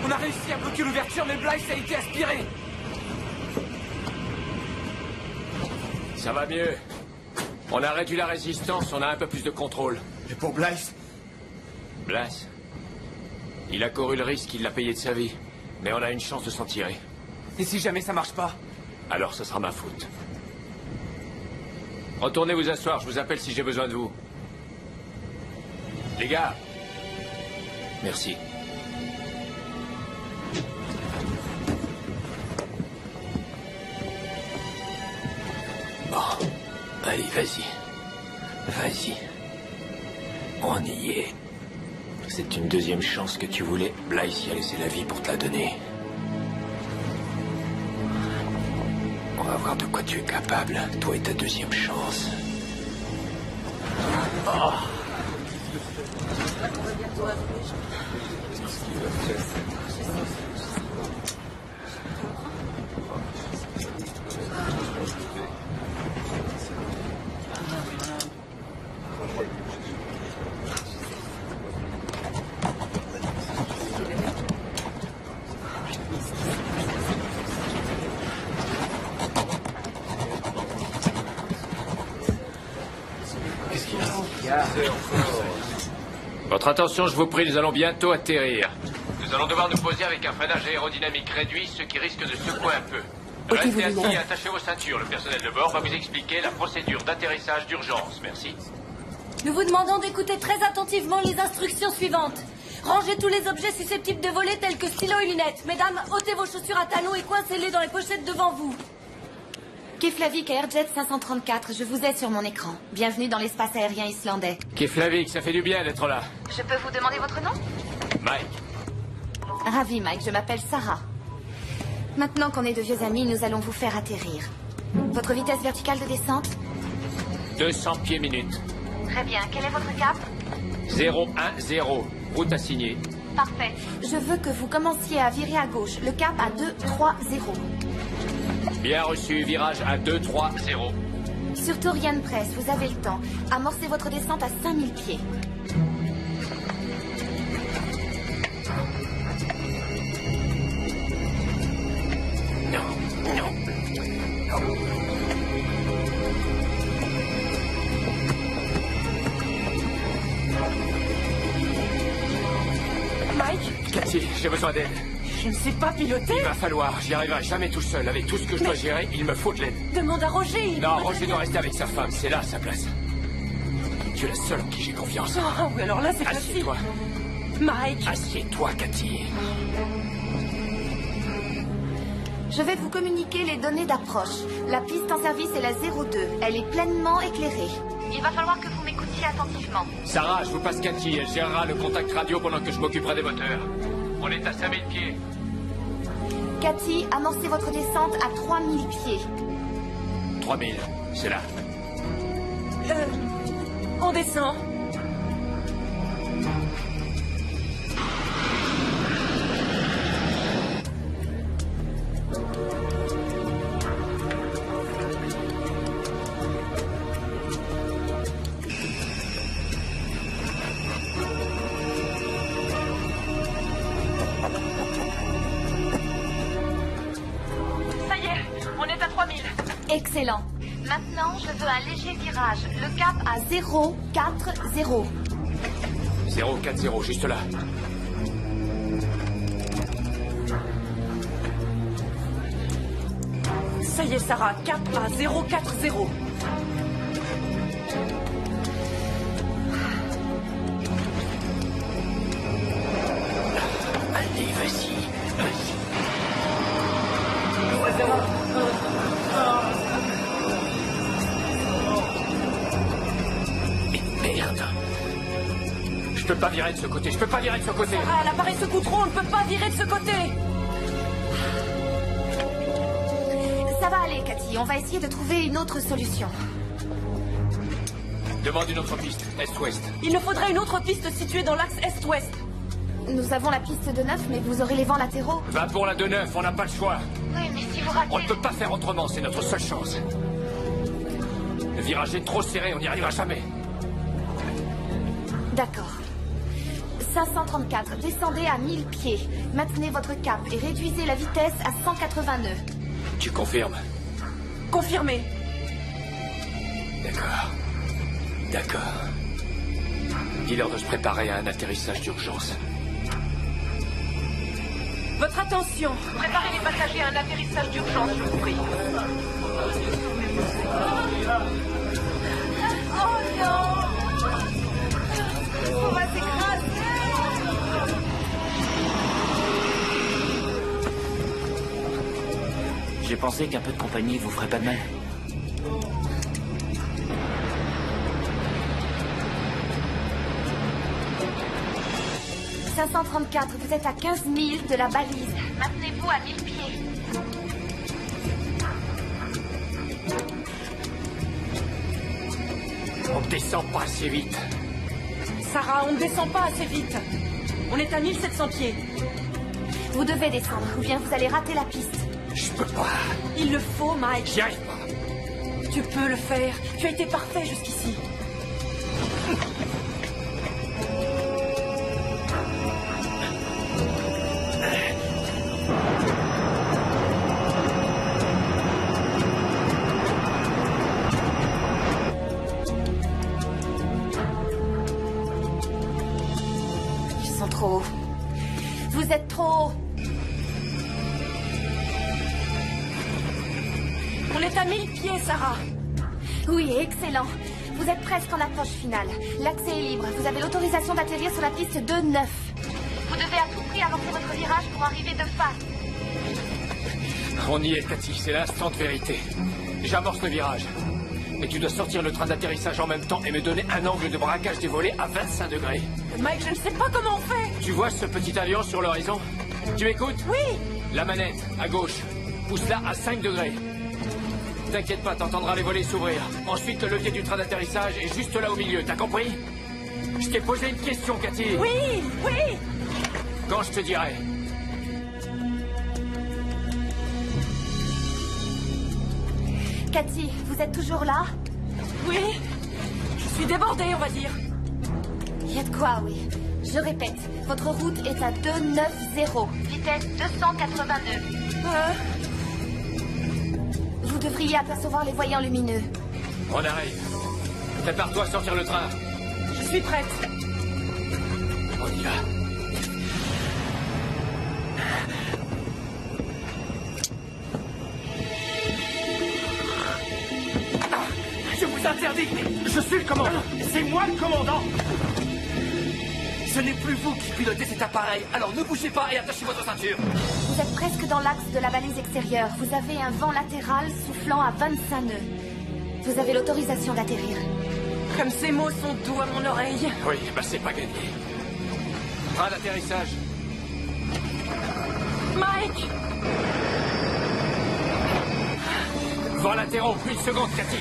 On a réussi à bloquer l'ouverture, mais Blythe a été aspiré. Ça va mieux. On a réduit la résistance, on a un peu plus de contrôle. Et pour Blythe? Blythe? Il a couru le risque, il l'a payé de sa vie. Mais on a une chance de s'en tirer. Et si jamais ça marche pas? Alors ce sera ma faute. Retournez vous asseoir, je vous appelle si j'ai besoin de vous. Les gars. Merci. Bon. Allez, vas-y. Vas-y. On y est. C'est une deuxième chance que tu voulais. Blythe y a laissé la vie pour te la donner. On va voir de quoi tu es capable, toi et ta deuxième chance. Oh. Votre attention, je vous prie, nous allons bientôt atterrir. Nous allons devoir nous poser avec un freinage aérodynamique réduit, ce qui risque de secouer un peu. Restez assis et attachez vos ceintures. Le personnel de bord va vous expliquer la procédure d'atterrissage d'urgence. Merci. Nous vous demandons d'écouter très attentivement les instructions suivantes. Rangez tous les objets susceptibles de voler tels que stylos et lunettes. Mesdames, ôtez vos chaussures à talons et coincez-les dans les pochettes devant vous. Keflavik et Airjet 534, je vous ai sur mon écran. Bienvenue dans l'espace aérien islandais. Keflavik, ça fait du bien d'être là. Je peux vous demander votre nom? Mike. Ravi, Mike, je m'appelle Sarah. Maintenant qu'on est de vieux amis, nous allons vous faire atterrir. Votre vitesse verticale de descente? 200 pieds minute. Très bien, quel est votre cap? 010. Route assignée. Parfait. Je veux que vous commenciez à virer à gauche. Le cap à 230. Bien reçu, virage à 230. Sur Torian Press, vous avez le temps. Amorcez votre descente à 5000 pieds. Mike? Cathy, j'ai besoin d'aide. Je ne sais pas piloter. Il va falloir, j'y arriverai jamais tout seul. Avec tout ce que je dois gérer, il me faut de l'aide. Demande à Roger. Non, Roger doit rester avec sa femme, c'est là sa place. Tu es la seule en qui j'ai confiance. Oh, oui, alors là, c'est facile. Assieds-toi. Mike. Assieds-toi, Cathy. Je Je vais vous communiquer les données d'approche. La piste en service est la 02. Elle est pleinement éclairée. Il va falloir que vous m'écoutiez attentivement. Sarah, je vous passe Cathy. Elle gérera le contact radio pendant que je m'occuperai des moteurs. On est à 5000 pieds. Cathy, amorcez votre descente à 3000 pieds. 3000, c'est là. On descend. Ça y est, on est à 3000. Excellent. Maintenant, je veux un léger virage. Le cap à 040. 040, juste là. Ça y est, Sarah, cap à 040. Allez, vas-y, vas-y. Merde. Je peux pas virer de ce côté, je peux pas virer de ce côté. Sarah, l'appareil secoue trop, on ne peut pas virer de ce côté. Ça va aller, Cathy. On va essayer de trouver une autre solution. Demande une autre piste, est-ouest. Il nous faudrait une autre piste située dans l'axe est-ouest. Nous avons la piste de 9, mais vous aurez les vents latéraux. Va pour la de 9, on n'a pas le choix. Oui, mais si vous ratez... On ne peut pas faire autrement, c'est notre seule chance. Le virage est trop serré, on n'y arrivera jamais. D'accord. 534, descendez à 1000 pieds. Maintenez votre cap et réduisez la vitesse à 180 nœuds. Tu confirmes? Confirmé. D'accord. D'accord. Dis-leur de se préparer à un atterrissage d'urgence. Votre attention. Préparez les passagers à un atterrissage d'urgence, je vous prie. Oh non! On va s'écraser! J'ai pensé qu'un peu de compagnie vous ferait pas de mal. « 534, vous êtes à 15 000 de la balise. Maintenez-vous à 1000 pieds. On descend pas assez vite. Sarah, on ne descend pas assez vite. On est à 1700 pieds. Vous devez descendre, ou bien vous allez rater la piste. Je peux pas. Il le faut, Mike. J'y arrive pas. Tu peux le faire. Tu as été parfait jusqu'ici. Ils sont trop hauts. Vous êtes trop haut. On est à 1000 pieds, Sarah. Oui, excellent. Vous êtes presque en approche finale. L'accès est libre. Vous avez l'autorisation d'atterrir sur la piste 2-9. Vous devez à tout prix amorcer votre virage pour arriver de face. On y est, Cathy, c'est l'instant de vérité. J'amorce le virage. Mais tu dois sortir le train d'atterrissage en même temps et me donner un angle de braquage des volets à 25 degrés. Mike, je ne sais pas comment on fait. Tu vois ce petit avion sur l'horizon? Tu m'écoutes? Oui. La manette, à gauche. Pousse-la à 5 degrés. T'inquiète pas, t'entendras les volets s'ouvrir. Ensuite, le levier du train d'atterrissage est juste là au milieu, t'as compris? Je t'ai posé une question, Cathy. Oui, oui. Quand je te dirai. Cathy, vous êtes toujours là? Oui. Je suis débordée, on va dire. Il y a de quoi, oui. Je répète, votre route est à 290. Vitesse 282. Vous devriez apercevoir les voyants lumineux. On arrive. Prépare-toi à sortir le train. Je suis prête. On y va. Je vous interdis. Je suis le commandant. C'est moi le commandant. Ce n'est plus vous qui pilotez cet appareil. Alors ne bougez pas et attachez votre ceinture. Vous êtes presque dans l'axe de la balise extérieure. Vous avez un vent latéral soufflant à 25 nœuds. Vous avez l'autorisation d'atterrir. Comme ces mots sont doux à mon oreille. Oui, bah c'est pas gagné. Train d'atterrissage. Mike! Vent latéraux, une seconde, Cathy.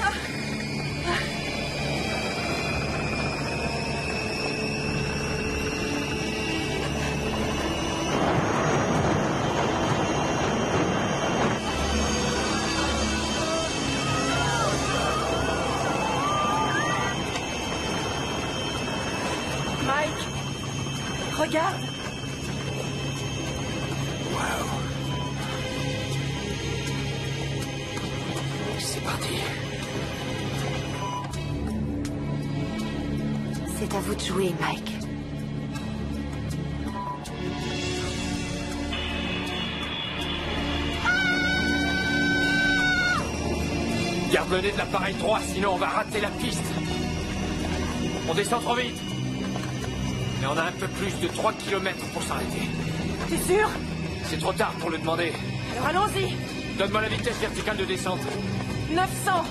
Mike! Regarde! C'est parti. C'est à vous de jouer, Mike. Garde le nez de l'appareil droit, sinon on va rater la piste. On descend trop vite. Et on a un peu plus de 3 km pour s'arrêter. T'es sûr? C'est trop tard pour le demander. Alors allons-y! Donne-moi la vitesse verticale de descente. 900!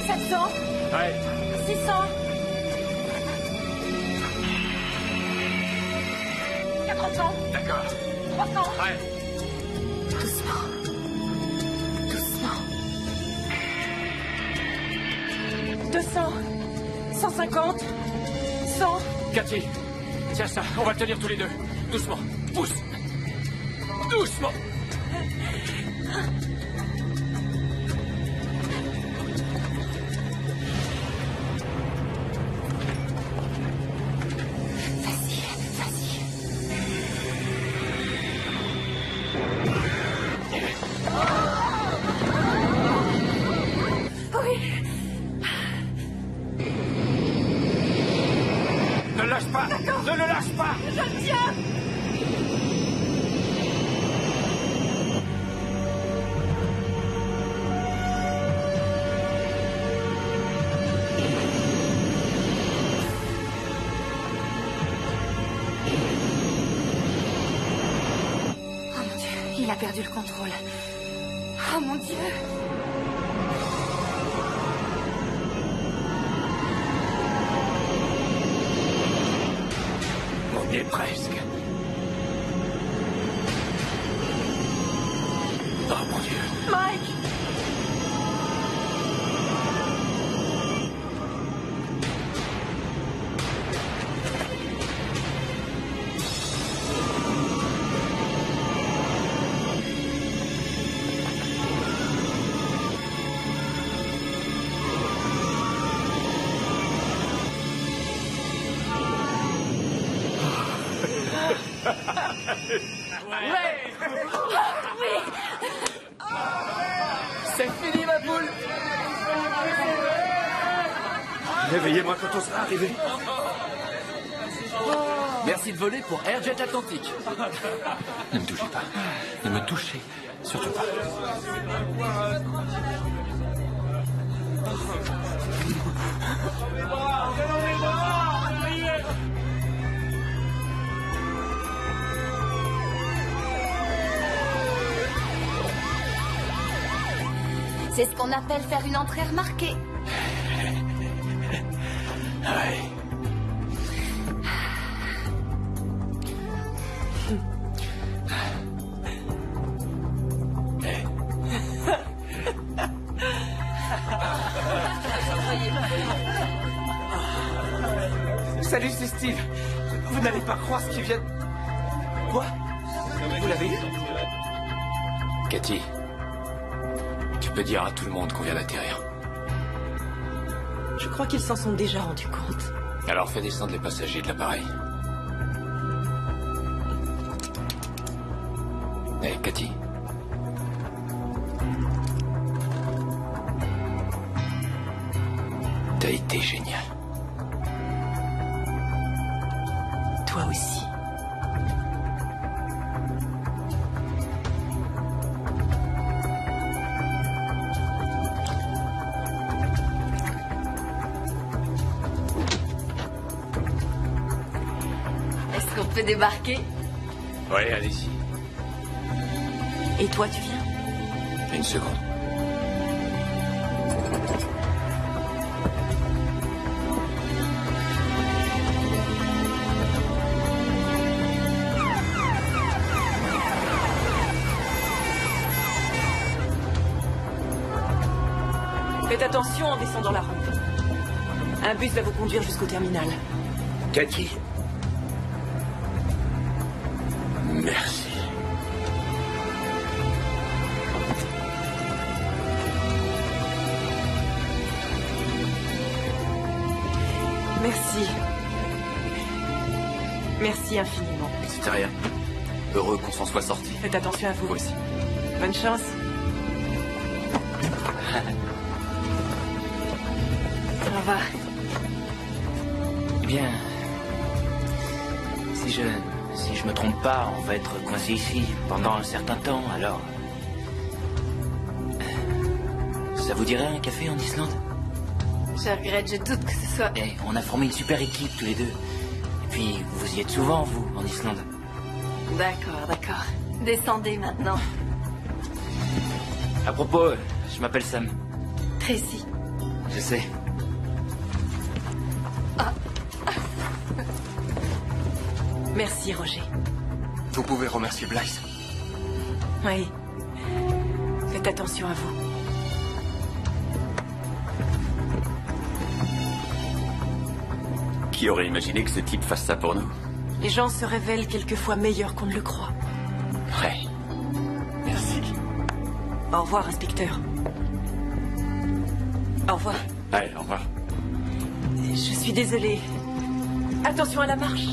700! Ouais. 600! 400! D'accord. 300! Ouais. Doucement. Doucement. 200! 150! 100! Cathy, tiens ça, on va le tenir tous les deux. Doucement, pousse. Doucement. Vas-y, vas-y. Oui. Ne le lâche pas. Ne le lâche pas. Je le tiens! Oh mon Dieu, il a perdu le contrôle. Oh mon Dieu. On y est presque. Oh mon Dieu. Mike! C'est fini, ma poule! Réveillez-moi quand on sera arrivé. Merci de voler pour Airjet Atlantique. Ne me touchez pas. Ne me touchez surtout pas. C'est ce qu'on appelle faire une entrée remarquée. Ouais. Salut, c'est Steve. Vous n'allez pas croire ce qui vient... Quoi? Vous l'avez eu? Cathy, tu peux dire à tout le monde qu'on vient d'atterrir. Je crois qu'ils s'en sont déjà rendus compte. Alors fais descendre les passagers de l'appareil. Hé, Cathy. T'as été génial. Toi aussi. Est-ce qu'on peut débarquer? Ouais, allez-y. Et toi, tu viens? Une seconde. Faites attention en descendant la rampe. Un bus va vous conduire jusqu'au terminal. Cathy. Merci. Merci. Merci infiniment. C'était rien. Heureux qu'on s'en soit sorti. Faites attention à vous. Vous aussi. Bonne chance. Au revoir. Eh bien, si je me trompe pas, on va être coincé ici pendant un certain temps, alors... Ça vous dirait un café en Islande? Je regrette, je doute que ce soit... Eh, on a formé une super équipe tous les deux. Et puis, vous y êtes souvent, vous, en Islande. D'accord, d'accord. Descendez maintenant. À propos, je m'appelle Sam. Tracy. Je sais. Merci, Roger. Vous pouvez remercier Blythe. Oui. Faites attention à vous. Qui aurait imaginé que ce type fasse ça pour nous? Les gens se révèlent quelquefois meilleurs qu'on ne le croit. Ouais. Merci. Au revoir, inspecteur. Au revoir. Allez, au revoir. Je suis désolée. Attention à la marche.